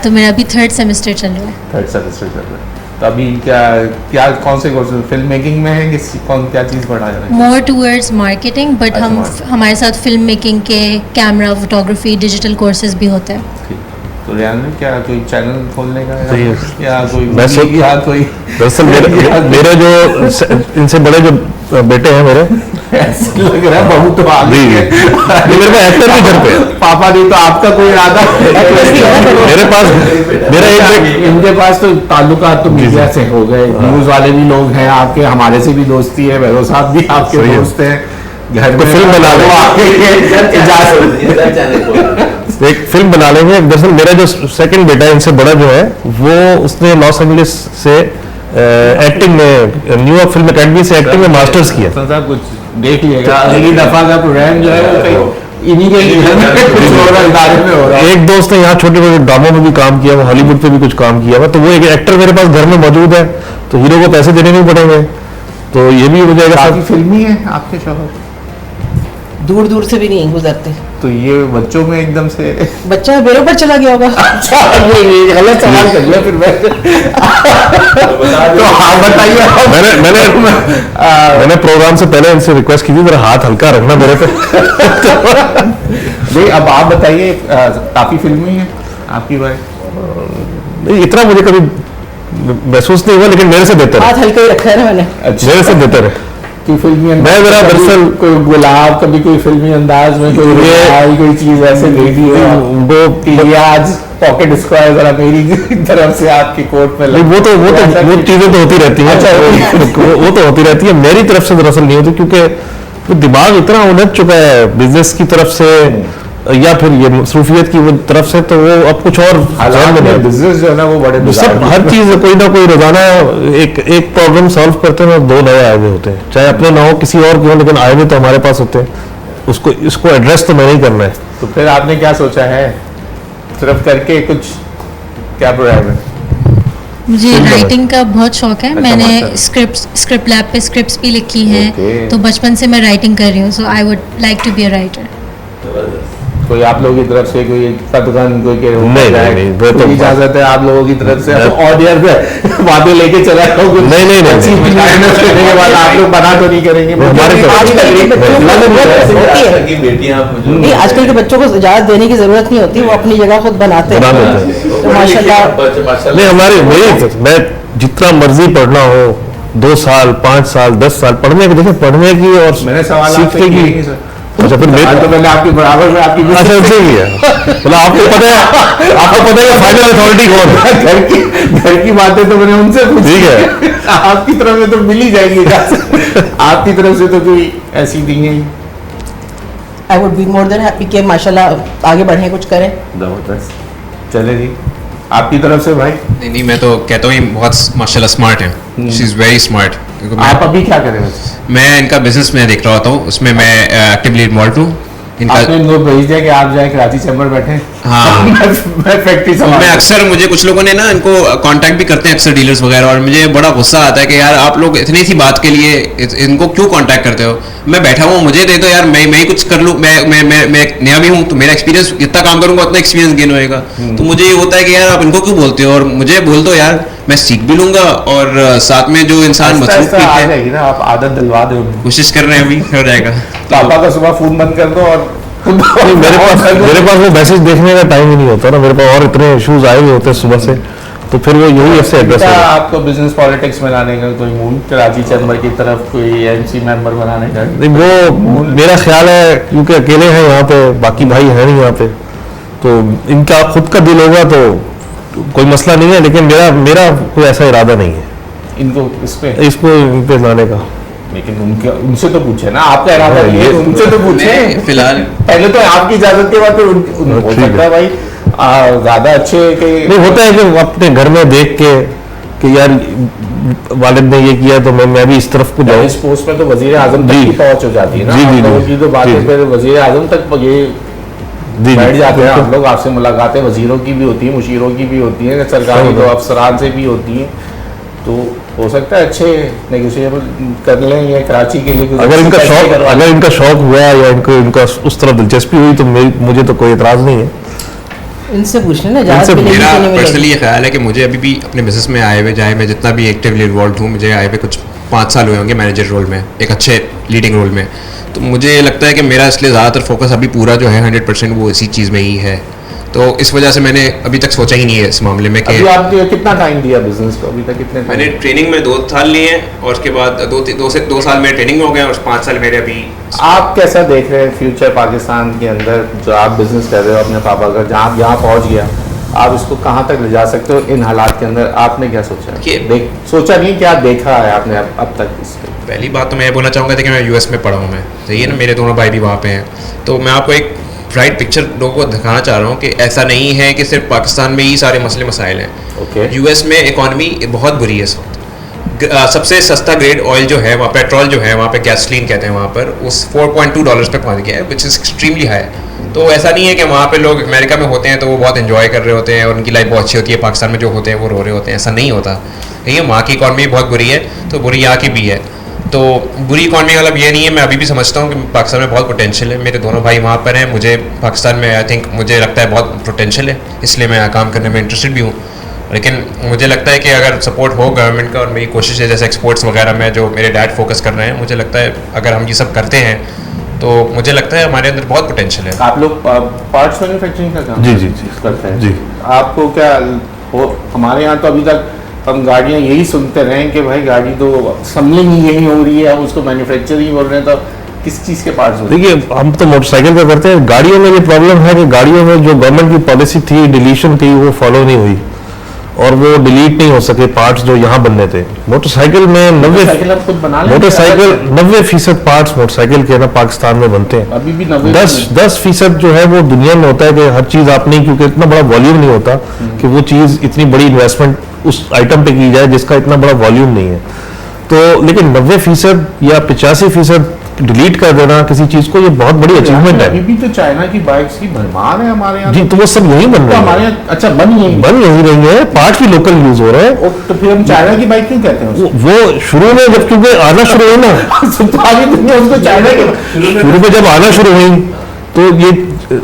तो मेरा अभी 3rd सेमेस्टर चल रहा है। 3rd सेमेस्टर चल रहा है। तो अभी क्या कौन से कोर्स, फिल्म मेकिंग में है, क्या चीज़ पढ़ा जा रहा है? मोर टूवर्ड्स मार्केटिंग, बट हमारे साथ फिल्म मेकिंग के कैमरा, फोटोग्राफी, डिजिटल कोर्सेज भी होते हैं। तो रेहान में क्या कोई चैनल खोलने का सही है। या कोई कोई दरअसल मेरे जो इनसे बड़े जो बेटे हैं मेरे, ऐसे लग रहा है बहू तो आ गई है। मेरे पास एक्टर भी घर पे है। पापा नहीं तो आपका कोई इरादा? मेरे पास मेरा एक इनके पास तो ताल्लुकात तो मीडिया से हो गए, न्यूज वाले भी लोग हैं आपके, हमारे से भी दोस्ती है, भैरव साहब भी आपके दोस्त हैं। घर में फिल्म बना लो, एक फिल्म बना लेंगे। दरअसल मेरा जो सेकंड बेटा है, इनसे बड़ा जो है, वो उसने लॉस एंजलिस से एक्टिंग में न्यूयॉर्क फिल्म एकेडमी से एक्टिंग में मास्टर्स किया। साहब कुछ देख लिएगा, अगली दफा का प्रोग्राम जो है वो कहीं इन्हीं के घर में कुछ हो रहा है, इदारे में हो रहा है। एक दोस्त ने यहाँ छोटे छोटे ड्रामों में भी काम किया, वो हॉलीवुड पे भी कुछ काम किया हुआ, तो वो एक एक्टर मेरे पास घर में मौजूद है, तो हीरो को पैसे देने नहीं पड़ेंगे, तो ये भी हो जाएगा। काफी फिल्मी है आपके शौहर, दूर दूर से भी नहीं गुजरते। तो ये बच्चों में एकदम से बच्चा मेरे ऊपर चला गया होगा। अच्छा, ये गलत सवाल कर लिया फिर मैं। तो हाँ बताइए। मैंने प्रोग्राम से पहले इनसे रिक्वेस्ट की थी, मेरा हाथ हल्का रखना मेरे पे। भाई अब आप बताइए, काफी फिल्मी है आपकी भाई? नहीं, इतना मुझे कभी महसूस नहीं हुआ, लेकिन मेरे से बेहतर है। हाथ हल्का ही रखा है ना मैंने। मेरे से बेहतर है। फिल्मी मैं मेरा दरअसल कोई गुलाब, कभी कोई फिल्मी अंदाज में कोई चीज ऐसे दे दी है वो आज पॉकेट स्क्वायर जरा मेरी तरफ से आपकी कोर्ट में वो चीजें तो होती रहती हैं। वो तो होती रहती है, मेरी तरफ से दरअसल नहीं होती, क्योंकि वो दिमाग इतना उलझ चुका है बिजनेस की तरफ से या फिर ये मसरूफियत की वो तरफ से, तो वो अब कुछ और बिजनेस जो है ना वो बड़े सब हर चीज कोई ना कोई रोजाना एक प्रॉब्लम सॉल्व करते हैं, 2 नए आए हुए होते हैं, चाहे अपने ना हो किसी और के हो, लेकिन आए हुए तो हमारे पास होते हैं। इसको एड्रेस तो मैंने ही करना है। तो फिर आपने क्या सोचा है, सिर्फ करके कुछ क्या प्रोग्राम है? मुझे राइटिंग का बहुत शौक है। मैंने स्क्रिप्ट लैब पे स्क्रिप्ट्स भी लिखी हैं, तो बचपन से मैं राइटिंग कर रही हूँ, so I would like to be a writer. कोई आप लोगों की तरफ से कोई कदगन कोई के नहीं, तो इजाजत है आप लोगों की तरफ से? ऑडियर पे बातें लेके चला जाओ। नहीं के बाद आप लोग बना तो नहीं करेंगे? नहीं, आजकल के बच्चों को इजाजत देने की जरूरत नहीं होती, वो अपनी जगह खुद बनाते हैं। तो माशाल्लाह नहीं, हमारे वही मैं जितना मर्जी पढ़ना हो, 2 साल 5 साल 10 साल पढ़ने की, देखिए पढ़ने की और मैंने सवाल सीखने की। अच्छा, फिर तो मैंने आपके बराबर में आपकी अच्छा सही है, मतलब आपको पता है फाइनल अथॉरिटी कौन है? घर की बातें तो मैंने उनसे पूछी। ठीक है, आपकी तरफ से तो मिल ही जाएगी। आपकी तरफ से तो कोई ऐसी नहीं है। I would be more than happy कि माशाल्लाह आगे बढ़ें, कुछ करें। जबरदस्त। चले जी, आपकी तरफ से भाई? नहीं, मैं तो कहता हूँ बहुत माशाल्लाह स्मार्ट है। She is very smart. आप अभी क्या करें? मैं इनका बिजनेस में देख रहा होता हूँ, उसमें मैं एक्टिवली इन्वॉल्व हूँ। आपने इनको भेज दिया कि आप जाए कराची चैम्बर बैठे? हाँ। मैं फैक्ट्री मैं अक्सर, मुझे कुछ लोगों ने ना इनको कांटेक्ट भी करते हैं अक्सर डीलर्स वगैरह, और मुझे बड़ा गुस्सा आता है कि यार आप लोग इतनी सी बात के लिए इनको क्यों कांटेक्ट करते हो? मैं बैठा हुआ, मुझे दे दो यार, मैं ही कुछ कर लूँ। मैं नया भी हूँ, तो मेरा एक्सपीरियंस, जितना काम करूँगा उतना एक्सपीरियंस गेन होएगा। तो मुझे ये होता है कि यार आप इनको क्यों बोलते हो, और मुझे बोल दो यार, मैं सीख भी लूंगा, और साथ में जो इंसान मसरूफ है ना, आप आदत दिलवा दो। कोशिश कर रहे हैं, अभी हो जाएगा। पापा का सुबह फोन बंद कर दो और मेरे पास वो मैसेज देखने का टाइम ही नहीं होता ना, मेरे पास और इतने इश्यूज आए हुए होते हैं सुबह से, तो फिर वो यही ऐसे एड्रेस है। आपको बिजनेस पॉलिटिक्स में लाने का कोई मूड, कराची चैम्बर की तरफ कोई एमसी मेंबर बनाने का? नहीं, वो मेरा ख्याल है, क्योंकि अकेले हैं यहाँ पे, बाकी भाई है नहीं यहाँ पे, तो इनका खुद का दिल होगा तो कोई मसला नहीं है, लेकिन मेरा कोई ऐसा इरादा नहीं है इनको इसमें इसको इन पे लाने का। लेकिन उनसे तो पूछे ना, आपका इरादा ये है, उनसे तो पूछे फिलहाल पहले तो आपकी इजाजत के बाद फिर हो सकता है भाई ज्यादा अच्छे के नहीं होता है कि अपने घर में देख के कि यार वालिद ने ये किया तो मैं भी इस तरफ को जाऊं। इस पोस्ट में तो वजीर आजम तक की पहुंच हो जाती है ना, जी, आप जी, लोगों जी, की तो बात जी, है, फिर वजीर आजम तक ये जी बैठ जाते हैं बिल्कुल। आप लोग, आपसे मुलाकातें वजीरों की भी होती है, मुशीरों की भी होती है, सरकारी तो अफसरान से भी होती है, तो हो सकता है अच्छे नेगोशिएबल कर लें ये कराची के लिए। अगर इनका शौक हुआ या इनका उस तरफ दिलचस्पी हुई तो मुझे तो कोई एतराज नहीं है। इनसे पूछ लेना मेरा पर्सनली ये ख्याल है कि मुझे अभी भी अपने बिजनेस में आए हुए, चाहे मैं जितना भी एक्टिवली इन्वॉल्व हूँ, मुझे आए हुए कुछ 5 साल हुए होंगे मैनेजर रोल में, एक अच्छे लीडिंग रोल में, तो मुझे लगता है कि मेरा इसलिए ज़्यादातर फोकस अभी पूरा जो है 100% वो इसी चीज़ में ही है। तो इस वजह से मैंने अभी तक सोचा ही नहीं है इस मामले में कि अभी आपने कितना टाइम दिया बिजनेस को, अभी तक कितने मैंने ट्रेनिंग में 2 साल लिए हैं और उसके बाद 2 साल मेरे ट्रेनिंग में हो गए और 5 साल मेरे अभी। आप कैसा देख रहे हैं फ्यूचर पाकिस्तान के अंदर, जो आप बिजनेस कर रहे हो अपने पापा का, जहाँ आप यहाँ पहुँच गया, आप इसको कहाँ तक ले जा सकते हो इन हालात के अंदर, आपने क्या सोचा है? सोचा नहीं, क्या देखा है आपने अब तक इसमें? पहली बात तो मैं ये बोलना चाहूँगा कि मैं यूएस में पढ़ा हूँ, मैं सही है ना, मेरे दोनों भाई भी वहाँ पे हैं, तो मैं आपको एक ब्राइट पिक्चर लोगों को दिखाना चाह रहा हूँ कि ऐसा नहीं है कि सिर्फ पाकिस्तान में ही सारे मसले मसाइल हैं। यूएस में इकॉनमी बहुत बुरी है इस वक्त। सबसे सस्ता ग्रेड ऑयल जो है वहाँ, पेट्रोल जो है वहाँ पे, गैसोलीन कहते हैं वहाँ पर, उस $4.2 पे पहुँच गया है, विच इज़ एक्सट्रीमली हाई। तो ऐसा नहीं है कि वहाँ पे लोग अमेरिका में होते हैं तो वो बहुत एंजॉय कर रहे होते हैं और उनकी लाइफ बहुत अच्छी होती है, पाकिस्तान में जो होते हैं वो रो रहे होते हैं, ऐसा नहीं होता। ये वहाँ की इकॉनमी बहुत बुरी है, तो बुरी यहाँ की भी है। तो बुरी इकॉनमी का मतलब ये नहीं है, मैं अभी भी समझता हूँ कि पाकिस्तान में बहुत पोटेंशियल है, मेरे दोनों भाई वहाँ पर हैं, मुझे पाकिस्तान में आई थिंक मुझे लगता है बहुत पोटेंशियल है, इसलिए मैं यहाँ काम करने में इंटरेस्टेड भी हूँ। लेकिन मुझे लगता है कि अगर सपोर्ट हो गवर्नमेंट का, और मेरी कोशिश है जैसे एक्सपोर्ट्स वगैरह में जो मेरे डैड फोकस कर रहे हैं, मुझे लगता है अगर हम ये सब करते हैं तो मुझे लगता है हमारे अंदर बहुत पोटेंशियल है। आप लोग पार्ट्स मैन्युफैक्चरिंग का काम जी करते हैं जी। आपको क्या हमारे यहाँ तो अभी तक हम गाड़ियाँ यही सुनते रहे कि भाई गाड़ी तो असेंबलिंग ही यही हो रही है, हम उसको मैन्युफैक्चरिंग बोल रहे हैं, तो किस चीज़ के पार्ट्स? देखिए हम तो मोटरसाइकिल का करते हैं, गाड़ियों में ये प्रॉब्लम है कि गाड़ियों में जो गवर्नमेंट की पॉलिसी थी डिलीशन की, वो फॉलो नहीं हुई और वो डिलीट नहीं हो सके पार्ट्स जो यहाँ बनने थे। मोटरसाइकिल में 90% पार्ट्स मोटरसाइकिल के ना पाकिस्तान में बनते हैं। अभी भी 10% जो है वो दुनिया में होता है कि हर चीज़ आप नहीं, क्योंकि इतना बड़ा वॉल्यूम नहीं होता कि वो चीज़ इतनी बड़ी इन्वेस्टमेंट उस आइटम पे की जाए जिसका इतना बड़ा वॉल्यूम नहीं है। तो लेकिन 90% या 85% डिलीट कर देना किसी चीज को, ये बहुत बड़ी अचीवमेंट है। अभी भी तो चाइना की बाइक्स की भरमार है हमारे यहाँ। जी, तो वो सब यही बन रहे हैं हमारे यहाँ। अच्छा, बन यही रही है, पार्ट भी लोकल यूज हो रहे हैं। तो फिर हम चाइना की बाइक क्यों कहते हैं? वो शुरू में जब क्योंकि आना शुरू हुई ना उसको चाइना के शुरू में जब आना शुरू हुई तो ये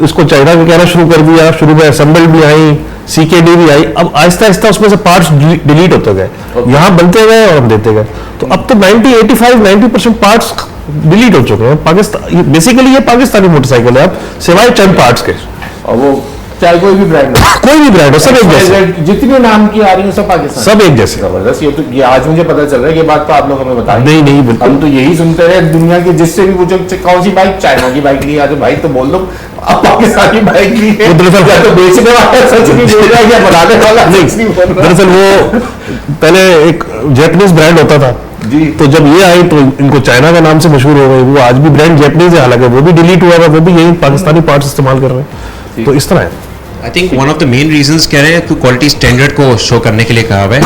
इसको चाइना का कहना शुरू कर दिया। शुरू में असेंबल्ड भी आई, CKD भी आई, अब आहिस्ता आहिस्ता उसमें से पार्ट्स डिलीट होते गए, यहाँ बनते गए और हम देते गए। तो अब तो 90% पार्ट्स डिलीट हो चुके हैं। पाकिस्तान बेसिकली ये पाकिस्तानी मोटरसाइकिल है अब, सिवाय चंद पार्ट्स के। और वो चाहे कोई भी ब्रांड हो, सब एक जैसे, जितने नाम की आ रही है सब पाकिस्तान, सब एक जैसे। जबरदस्त। ये तो ये आज मुझे पता चल रहा है कि बात तो आप लोग हमें बताएं। नहीं बिल्कुल, हम तो यही सुनते रहे दुनिया के जिससे भी पूछो कौन सी बाइक, चाइना की बाइक ली, तो भाई तो बोल दो अब पाकिस्तानी बाइक ली है। तो बेचने वाला सच नहीं बोल रहा है या बनाने वाला नहीं बोल रहा। दरअसल वो पहले एक जैपनीज ब्रांड होता था जी, तो जब ये आई तो इनको चाइना का नाम से मशहूर हो गई। वो आज भी ब्रांड जैपनीज है, हालांकि वो भी डिलीट हुआ है, वो भी यही पाकिस्तानी पार्ट्स इस्तेमाल कर रहे हैं। तो इस तरह है। I think one of the main reasons कह रहे हैं कि क्वालिटी स्टैंडर्ड को शो करने के लिए कहा हुआ है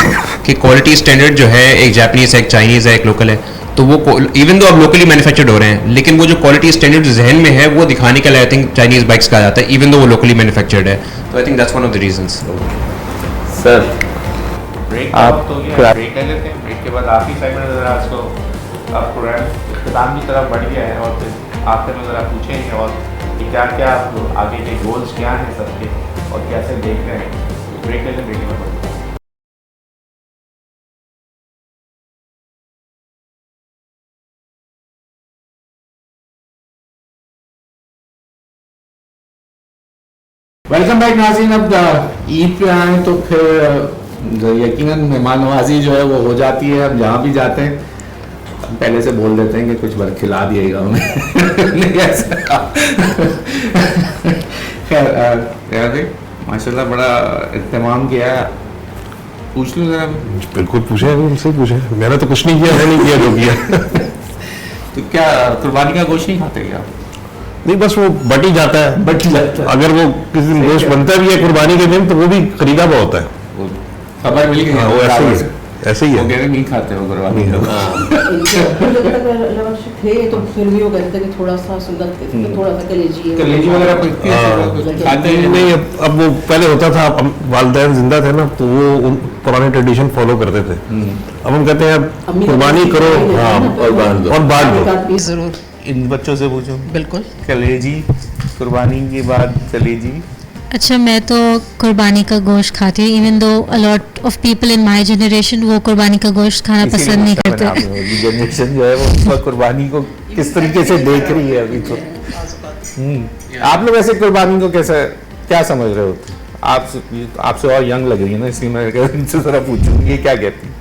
कि क्वालिटी स्टैंडर्ड जो है, एक जापानीज है, एक चाइनीज है, एक लोकल है, तो वो इवन दो अब लोकली मैन्युफैक्चर्ड हो रहे हैं, लेकिन वो जो क्वालिटी स्टैंडर्ड जहन में है वो दिखाने के लिए आई थिंक चाइनीज बाइक्स कहा जाता है, इवन दो वो लोकली मैन्युफैक्चर्ड है। तो I think that's one of the reasons. Sir आप तो ब्रेक ले लेते हैं, ब्रेक के बाद आप ही सेगमेंट ज़रा इसको आप प्रोग्राम इख्तिताम की तरफ बढ़ गया है और फिर आखिर में ज़रा पूछेंगे और कि क्या क्या आगे के गोल्स क्या हैं सबके और कैसे देख रहे हैं। ब्रेक ले लें, ब्रेक के बाद वेलकम बैक नाज़रीन। अब ईद पे आए तो फिर यकीनन मेहमान नवाजी जो है वो हो जाती है। अब जहाँ भी जाते हैं पहले से बोल देते हैं कि कुछ बार खिला दिएगा हमें। नहीं ऐसा खैर यार माशाल्लाह बड़ा इत्तेमाम किया। पूछ लूँ जरा, बिल्कुल पूछे, अभी उनसे पूछे। मैंने तो कुछ नहीं किया, मैंने नहीं किया जो किया। तो क्या कुर्बानी का गोश्त नहीं खाते क्या? नहीं, बस वो बट ही जाता है। बट जाता है। अगर वो किसी दिन गोश्त बनता भी है कुर्बानी के दिन, तो वो भी खरीदा हुआ होता है। खबर मिल गई। हाँ, वो ऐसे ही है, ऐसे ही वो है। कह रहे नहीं खाते हो कुर्बानी। थे तो फिर भी वो कहते थे कि थोड़ा सा सुन्नत थे, थोड़ा सा कलेजी कलेजी वगैरह कुछ खाते हैं? नहीं, अब वो पहले होता था, अब वालिदैन जिंदा थे ना, तो वो उन पुराने ट्रेडिशन फॉलो करते थे। अब हम कहते हैं अब कुर्बानी करो, हाँ, और बांट दो। जरूर, इन बच्चों से पूछो। बिल्कुल। कलेजी कुर्बानी के बाद कलेजी। अच्छा, मैं तो कुर्बानी का गोश्त खाती हूँ, even though a lot of people in my generation वो कुर्बानी का गोश्त खाना पसंद नहीं करते। जनरेशन जो है वो कुर्बानी को किस तरीके से देख रही है अभी तो। आप लोग ऐसे कुर्बानी को कैसे क्या समझ रहे हो? आपसे और यंग लग रही है ना, इसलिए मैं इनसे जरा पूछूं ये क्या कहती है।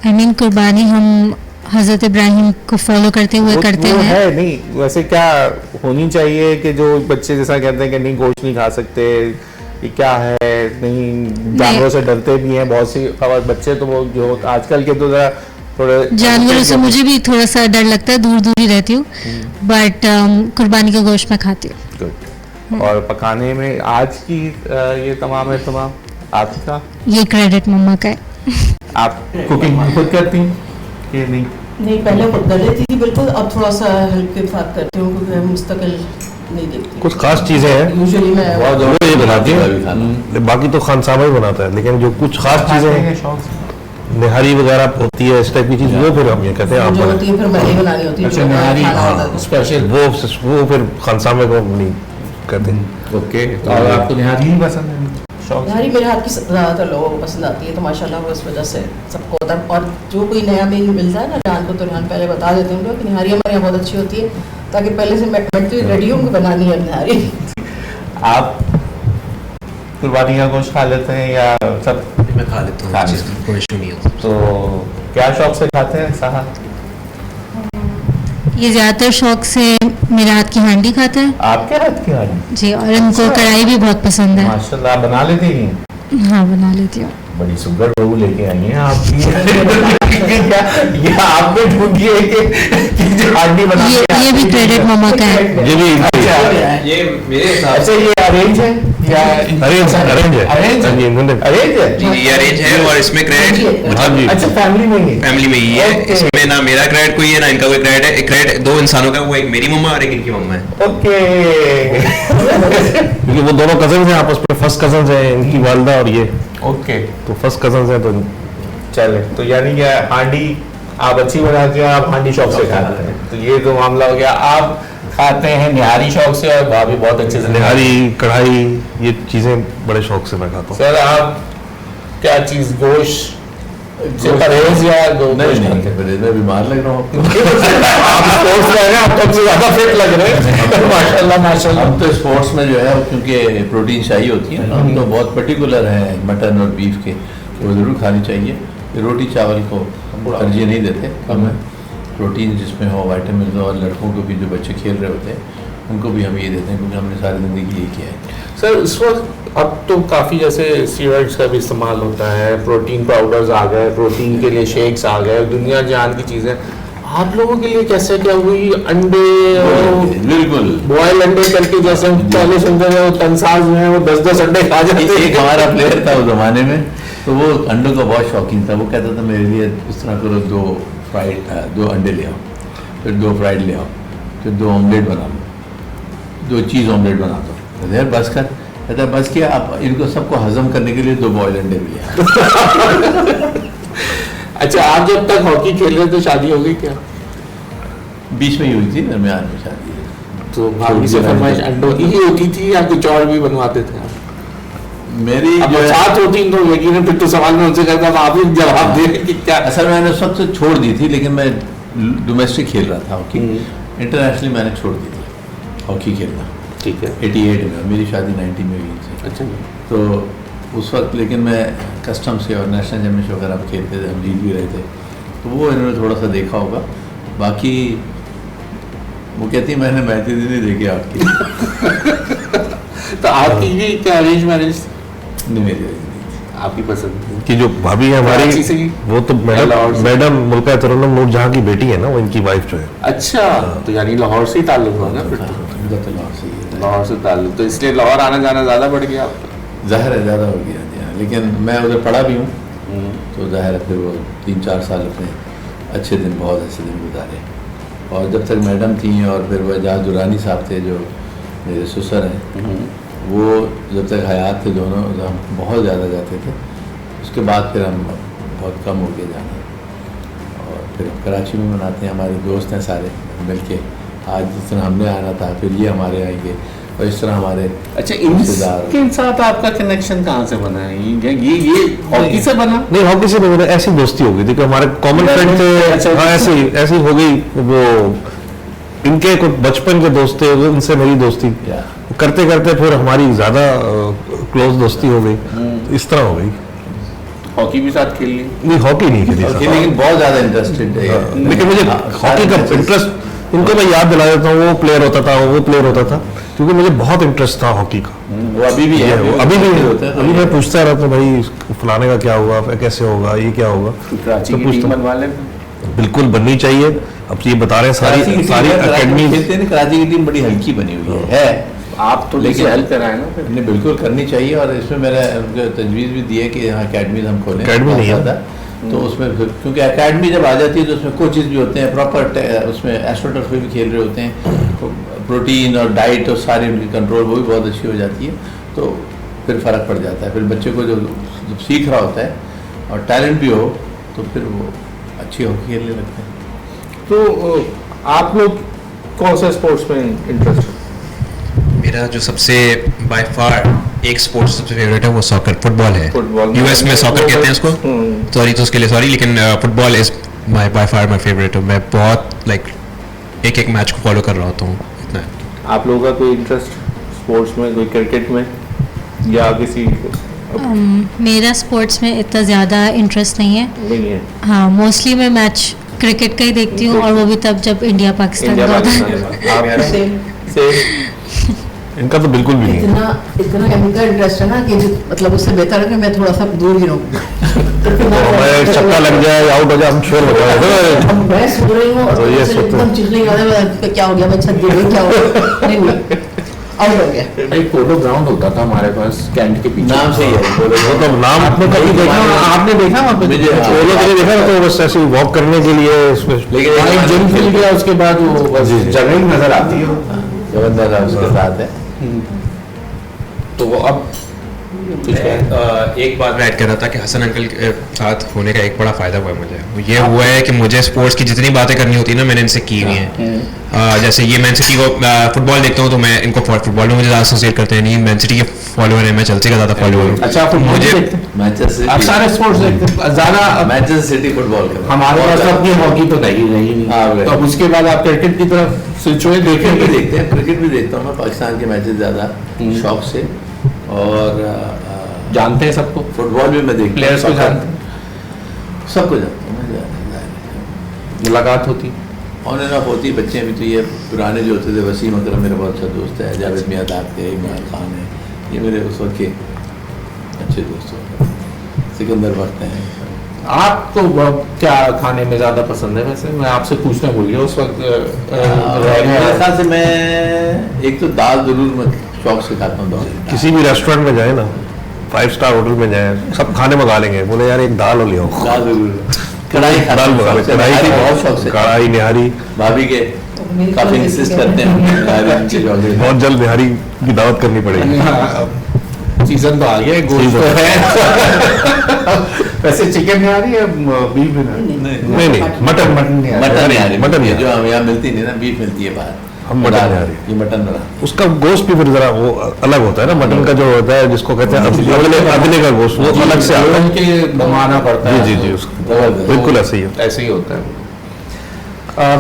आई मीन कुर्बानी हम हजरत इब्राहिम को फॉलो करते हुए करते वो हैं। है नहीं, वैसे क्या होनी चाहिए कि जो बच्चे जैसा कहते हैं कि नहीं गोश्त नहीं खा सकते, ये क्या है? नहीं, जानवरों से डरते भी हैं बहुत सी बच्चे, तो वो जो आजकल के तो जरा थोड़े जानवरों से मुझे भी थोड़ा सा डर लगता है, दूर दूर ही रहती हूँ, बट कुर्बानी का गोश्त मैं खाती हूँ। और पकाने में आज की ये तमाम आपका ये क्रेडिट मम्मा का है। आप कुकिंग खुद करती हैं कि नहीं? नहीं, पहले खुद कर लेती थी बिल्कुल, अब थोड़ा सा हेल्प के साथ करती हूँ क्योंकि मैं मुस्तकिल नहीं देखती। कुछ खास चीजें हैं यूजुअली मैं वो ये बनाती है, बाकी तो खान सामा ही बनाता है, लेकिन जो कुछ खास चीजें हैं, निहारी वगैरह होती है, इस टाइप की चीज, वो फिर हम ये कहते हैं आप जो होती है फिर मैंने बनानी होती है। अच्छा, निहारी स्पेशल वो फिर खान सामे को नहीं कहते हैं। ओके। और आपको निहारी ही पसंद है? शौक निहारी मेरे हाथ की ज़्यादातर लोगों को पसंद आती है, तो माशाल्लाह वो इस वजह से सबको होता है। और जो कोई नया मील मिल जाए ना रिहान को, तो रिहान पहले बता देते हैं कि निहारी हमारे यहाँ बहुत अच्छी होती है, ताकि पहले से मेंटली रेडी हूँ कि बनानी है निहारी। आप कुर्बानी का गोश्त खा लेते हैं या सब? मैं खा लेता हूँ, कोई इशू नहीं होता। तो क्या शौक से खाते हैं साहा? ये ज़्यादातर शौक से मेरे हाथ की हांडी खाते हैं आपके हाथ की हांडी? जी, और इनको कढ़ाई भी बहुत पसंद है। माशाल्लाह, बना लेती हैं? हाँ, बना लेती हूँ। बड़ी सुंदर बहू लेके आई हैं आपकी। ये आपने ढूंढी है कि जो हांडी बना ये भी क्रेडिट मम्मा का है। ये भी ये मेरे हिसाब अच्छा, ये अरेंज है या अरेंज है? अरेंज है? अरेंज है। जी, ये अरेंज है, और इसमें क्रेडिट मतलब अच्छा, फैमिली में ही? फैमिली में ही है। इसमें ना मेरा क्रेडिट कोई है ना इनका कोई क्रेडिट है। क्रेडिट दो इंसानों का, वो एक मेरी मम्मा और एक इनकी मम्मा है। ओके। क्योंकि वो दोनों कजन हैं आपस में, फर्स्ट कजन है इनकी वालदा और ये, ओके, तो फर्स्ट कजन है। तो चले, तो यानी कि हांडी आप अच्छी बनाते हैं, आप हांडी शौक से खाते हैं, तो ये तो मामला हो गया। आप खाते हैं निहारी शौक से, और भाभी बहुत अच्छे से निहारी, कढ़ाई, ये चीजें बड़े शौक से मैं खाता हूँ। सर, आप क्या चीज गोश्त से परहेज या नहीं, मैं बीमार लग रहा हूँ। आप स्पोर्ट्स में हैं, आप सबसे ज्यादा फिट लग रहे हैं। माशाल्लाह माशाल्लाह। हम तो स्पोर्ट्स में जो है क्योंकि प्रोटीन चाहिए होती है, हम तो बहुत पर्टिकुलर हैं मटन और बीफ के, वो ज़रूर खानी चाहिए। रोटी चावल को तरजीह नहीं देते, कम है प्रोटीन जिसमें हो, वाइटामिन हो, और लड़कों को भी जो बच्चे खेल रहे होते हैं उनको भी हम ये देते हैं, क्योंकि हमने सारी ज़िंदगी ये किया है। सर, इस वक्त अब तो काफ़ी जैसे स्टीरॉइड्स का भी इस्तेमाल होता है, प्रोटीन पाउडर्स आ गए, प्रोटीन के लिए शेक्स आ गए, दुनिया जान की चीज़ें। आप लोगों के लिए कैसे क्या हुई? अंडे, बिल्कुल बॉयल अंडे करके, जैसे हम पहले सुनते थे तनसाज में वो 10-10 अंडे खा जाते थे। एक हमारा प्लेयर था उस ज़माने में, तो वो अंडों का बहुत शौकीन था। वो कहता था मेरे लिए इस तरह करो, 2 अंडे ले आओ, फिर 2 फ्राइड ले आओ, फिर 2 ऑमलेट बना लो, 2 चीज़ ऑमलेट बना दो। कहते यार बस कर। कहता बस किया, आप इनको सबको हजम करने के लिए 2 बॉयल अंडे भी ले। अच्छा, आप जब तक हॉकी खेल रहे थे शादी हो गई क्या? बीच में ही हुई थी, दरमियान में शादी। तो भाभी से फरमाइश अंडों की ही होती थी या कुछ और भी बनवाते थे? मेरी अब जो है साथ होती तो यकीनन फिर तो सवाल में उनसे कहता आप ही जवाब दे कि क्या। असल मैंने उस वक्त से छोड़ दी थी, लेकिन मैं डोमेस्टिक खेल रहा था हॉकी। इंटरनेशनली मैंने छोड़ दी थी हॉकी खेलना। ठीक है। 88 में, मेरी शादी 90 में हुई थी। अच्छा। तो उस वक्त लेकिन मैं कस्टम से और नेशनल चैम्पियनशिप वगैरह खेलते थे, हम जीत भी रहे थे, तो वो इन्होंने थोड़ा सा देखा होगा। बाकी वो कहती मैंने मैच ही नहीं देखी आपकी। तो आपकी भी क्या अरेंज मैरिज? नहीं, मेरी आपकी पसंद कि जो भाभी है कराची से हमारी, ही? वो तो लाहौर से? मैडम मुल्का तरुन्नम नूर जहाँ की बेटी है ना, वो इनकी वाइफ जो है। अच्छा, तो यानी लाहौर से ही ताल्लुक हुआ ना फिर तो? लाहौर से ताल्लुक, तो इसलिए लाहौर आना जाना ज़्यादा बढ़ गया आपका? ज़ाहिर है ज़्यादा हो गया जी हाँ, लेकिन मैं उधर पढ़ा भी हूँ, तो ज़ाहिर है फिर वो 3-4 साल अपने अच्छे दिन, बहुत अच्छे दिन गुजारे। और जब तक मैडम थी और फिर वह एजाज दुरानी साहब थे जो मेरे ससुर हैं, वो जब तक हयात थे दोनों, हम बहुत ज़्यादा जाते थे। उसके बाद फिर हम बहुत कम हो गए जाना, और फिर हम कराची में मनाते हैं। हमारे दोस्त हैं सारे मिल के, आज जिस तरह हमने आना था फिर ये हमारे आएंगे, और इस तरह हमारे अच्छा, इनके साथ आपका कनेक्शन कहाँ से बना है? ये हॉकी से बना? नहीं, हॉकी से नहीं, ऐसी दोस्ती हो गई थी कि हमारे कॉमन फ्रेंड थे। अच्छा, हाँ, ऐसी हो गई। वो इनके कुछ बचपन के दोस्त थे, उनसे मेरी दोस्ती करते करते फिर हमारी ज्यादा क्लोज दोस्ती हो गई, इस तरह हो गई। हॉकी भी साथ खेल ली? नहीं, हॉकी नहीं खेली साथ। लेकिन बहुत ज़्यादा इंटरेस्टेड है, लेकिन मुझे हॉकी का इंटरेस्ट, इनको मैं याद दिला देता हूँ, वो प्लेयर होता था, वो प्लेयर होता था, क्योंकि मुझे बहुत इंटरेस्ट था हॉकी का। वो अभी भी है, अभी भी अभी मैं पूछता रहता हूँ, भाई फलाने का क्या होगा, कैसे होगा, ये क्या होगा, कराची की टीम बनवा लें? बिल्कुल बननी चाहिए। अब ये बता रहे हैं सारी अकेडमी। कराची की टीम बड़ी हल्की बनी हुई है। आप तो लेकिन हेल्प कराए ना फिर? नहीं, बिल्कुल करनी चाहिए, और इसमें मैंने तजवीज़ भी दी है कि यहाँ अकेडमीज हम खोलें। अकेडमी नहीं है तो उसमें फिर, क्योंकि अकेडमी जब आ जाती है तो उसमें कोचेज भी होते हैं प्रॉपर, उसमें एस्ट्रोटर्फ भी खेल रहे होते हैं, प्रोटीन और डाइट और सारी उनकी कंट्रोल वो भी बहुत अच्छी हो जाती है, तो फिर फ़र्क पड़ जाता है। फिर बच्चे को जब सीख रहा होता है और टैलेंट भी हो, तो फिर वो अच्छी हॉकी खेलने लगते हैं। तो आप लोग कौन सा स्पोर्ट्स में इंटरेस्ट है? मेरा जो सबसे बाय फार एक स्पोर्ट्स सबसे फेवरेट है वो सॉकर, फुटबॉल है। फुटबॉल यूएस में सॉकर कहते हैं उसको, सॉरी तो उसके लिए सॉरी, लेकिन football is by far my favourite. मैं बहुत एक एक मैच को फॉलो कर रहा होता हूँ, इतना है। आप लोगों का कोई इंटरेस्ट स्पोर्ट्स में, कोई क्रिकेट में या किसी? मेरा स्पोर्ट्स में इतना ज़्यादा इंटरेस्ट नहीं है। नहीं है? हाँ, मोस्टली मैं मैच क्रिकेट का ही देखती हूँ, और वो भी तब जब इंडिया पाकिस्तान का होता है। इनका तो बिल्कुल भी नहीं। इतना इनका इंटरेस्ट है ना कि मतलब उससे बेहतर है कि मैं थोड़ा सा दूर ही रहूँ। मैं चक्का लग जाए, आउट हो जाए, हम शोर हो जाए। मैं सो रही हूँ और ये एकदम चिल्लाने वाला, क्या हो गया, मैं छत गिर गई, क्या हो गया, नहीं आउट हो गया। एक पोलो ग्राउंड होता था हमारे पास कैंट के पीछे, नाम से ही है वो तो नाम आपने कभी देखा? आपने देखा वहाँ पे? पोलो के लिए देखा ना, तो बस ऐसे वॉक करने के लिए उसमें, लेकिन वहाँ एक जिम खुल गया, उसके बाद वो बस जगह ही नजर आती है। जबरदस्त उसके साथ है। तो वो अब एक बात मैं ऐड कर रहा था कि हसन अंकल के साथ होने का एक बड़ा फ़ायदा हुआ है मुझे, वो ये हुआ है कि मुझे स्पोर्ट्स की जितनी बातें करनी होती है ना, मैंने इनसे की हुई हैं। जैसे ये मैन सिटी को फुटबॉल देखता हूँ तो मैं इनको फुटबॉल में मुझे ज़्यादा एसोसिएट करते हैं, नहीं मैन सिटी के फॉलोअर है, मैं चेल्सी का ज़्यादा फॉलोअर हूँ। अच्छा, मुझे मैनचेस्टर आप सारे स्पोर्ट्स देखते हैं ज़्यादा? मैनचेस्टर सिटी फुटबॉल का हमारे पास अपनी हॉकी तो नहीं रही, तो अब उसके बाद आप क्रिकेट की तरफ स्विच हुए? क्रिकेट भी देखते हैं, क्रिकेट भी देखता हूँ मैं, पाकिस्तान के मैचेस ज़्यादा शौक से, और जानते हैं सबको? फुटबॉल भी मैं देखता हूँ, प्लेयर्स को जानते हैं? सबको जानता हूँ मैं। मुलाकात होती ऑन एंड ऑफ होती, बच्चे भी तो ये पुराने जो होते थे, वसीम अकरम मेरा बहुत अच्छा दोस्त है, जावेद मियादाद थे, इमरान खान है, ये मेरे उस वक्त के अच्छे दोस्त हैं, सिकंदर वक्त हैं। आपको क्या खाने में ज़्यादा पसंद है? वैसे मैं आपसे पूछना भूल गया उस वक्त। मेरे ख्याल से मैं एक तो दाल जरूर मैं शौक से खाता हूँ। किसी भी रेस्टोरेंट में जाए ना, 5 स्टार होटल में जाए, सब खाने मंगा लेंगे, बोले यार एक दाल ले आओ, दाल जरूर, कढ़ाई दाल मंगा लेते, कढ़ाई बहुत शौक से, कढ़ाई निहारी। भाभी के काफी इंसिस्ट करते हैं, बहुत जल्द निहारी की दावत करनी पड़ेगी। सीजन तो आ गया, गोश्त तो है। वैसे चिकन निहारी या बीफ निहारी? नहीं, मटन निहारी, मटन जो हम यहाँ मिलती नहीं ना, बीफ मिलती है बाहर, हम मटन निहारी, ये मटन बना, उसका गोश्त भी फिर जरा वो अलग होता है ना, मटन का जो होता है जिसको कहते हैं अगले का गोश्त, वो अलग से आता है, बनवाना पड़ता है। जी जी, उसका बिल्कुल ऐसे ही है, ऐसे ही होता है।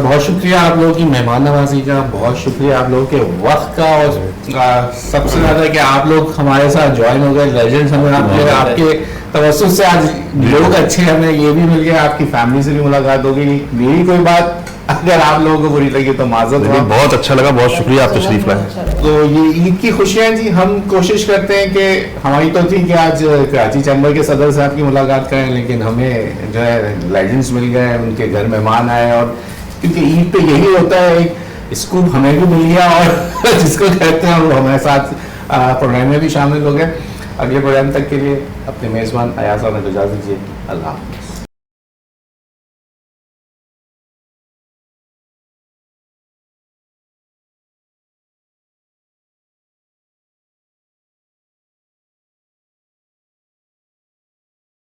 बहुत शुक्रिया आप लोगों की मेहमान नवाजी का, बहुत शुक्रिया आप लोगों के वक्त का, और सबसे ज़्यादा कि आप लोग हमारे साथ ज्वाइन हो गए, लेजेंड्स हमें आपके तवज्जुह से आज लोग अच्छे हमें ये भी मिल गए, आपकी फैमिली से भी मुलाकात हो गई। मेरी कोई बात अगर आप लोगों को बुरी लगी तो माजरत जी, हो। बहुत अच्छा लगा, बहुत शुक्रिया आप तशरीफ लाए। तो ये ईद की खुशियां जी, हम कोशिश करते हैं कि हमारी तो थी कि आज कराची चैम्बर के सदर साहब की मुलाकात करें, लेकिन हमें जो है लेजेंड्स मिल गए, उनके घर मेहमान आए, और क्योंकि ईद पे यही होता है, एक स्कूप हमें भी मिल गया और जिसको कहते हैं वो हमारे साथ प्रोग्राम में भी शामिल हो गए। अगले प्रोग्राम तक के लिए अपने मेज़बान अयाज साहब ने इजाज़त दीजिए। अल्लाह हाफ़िज़।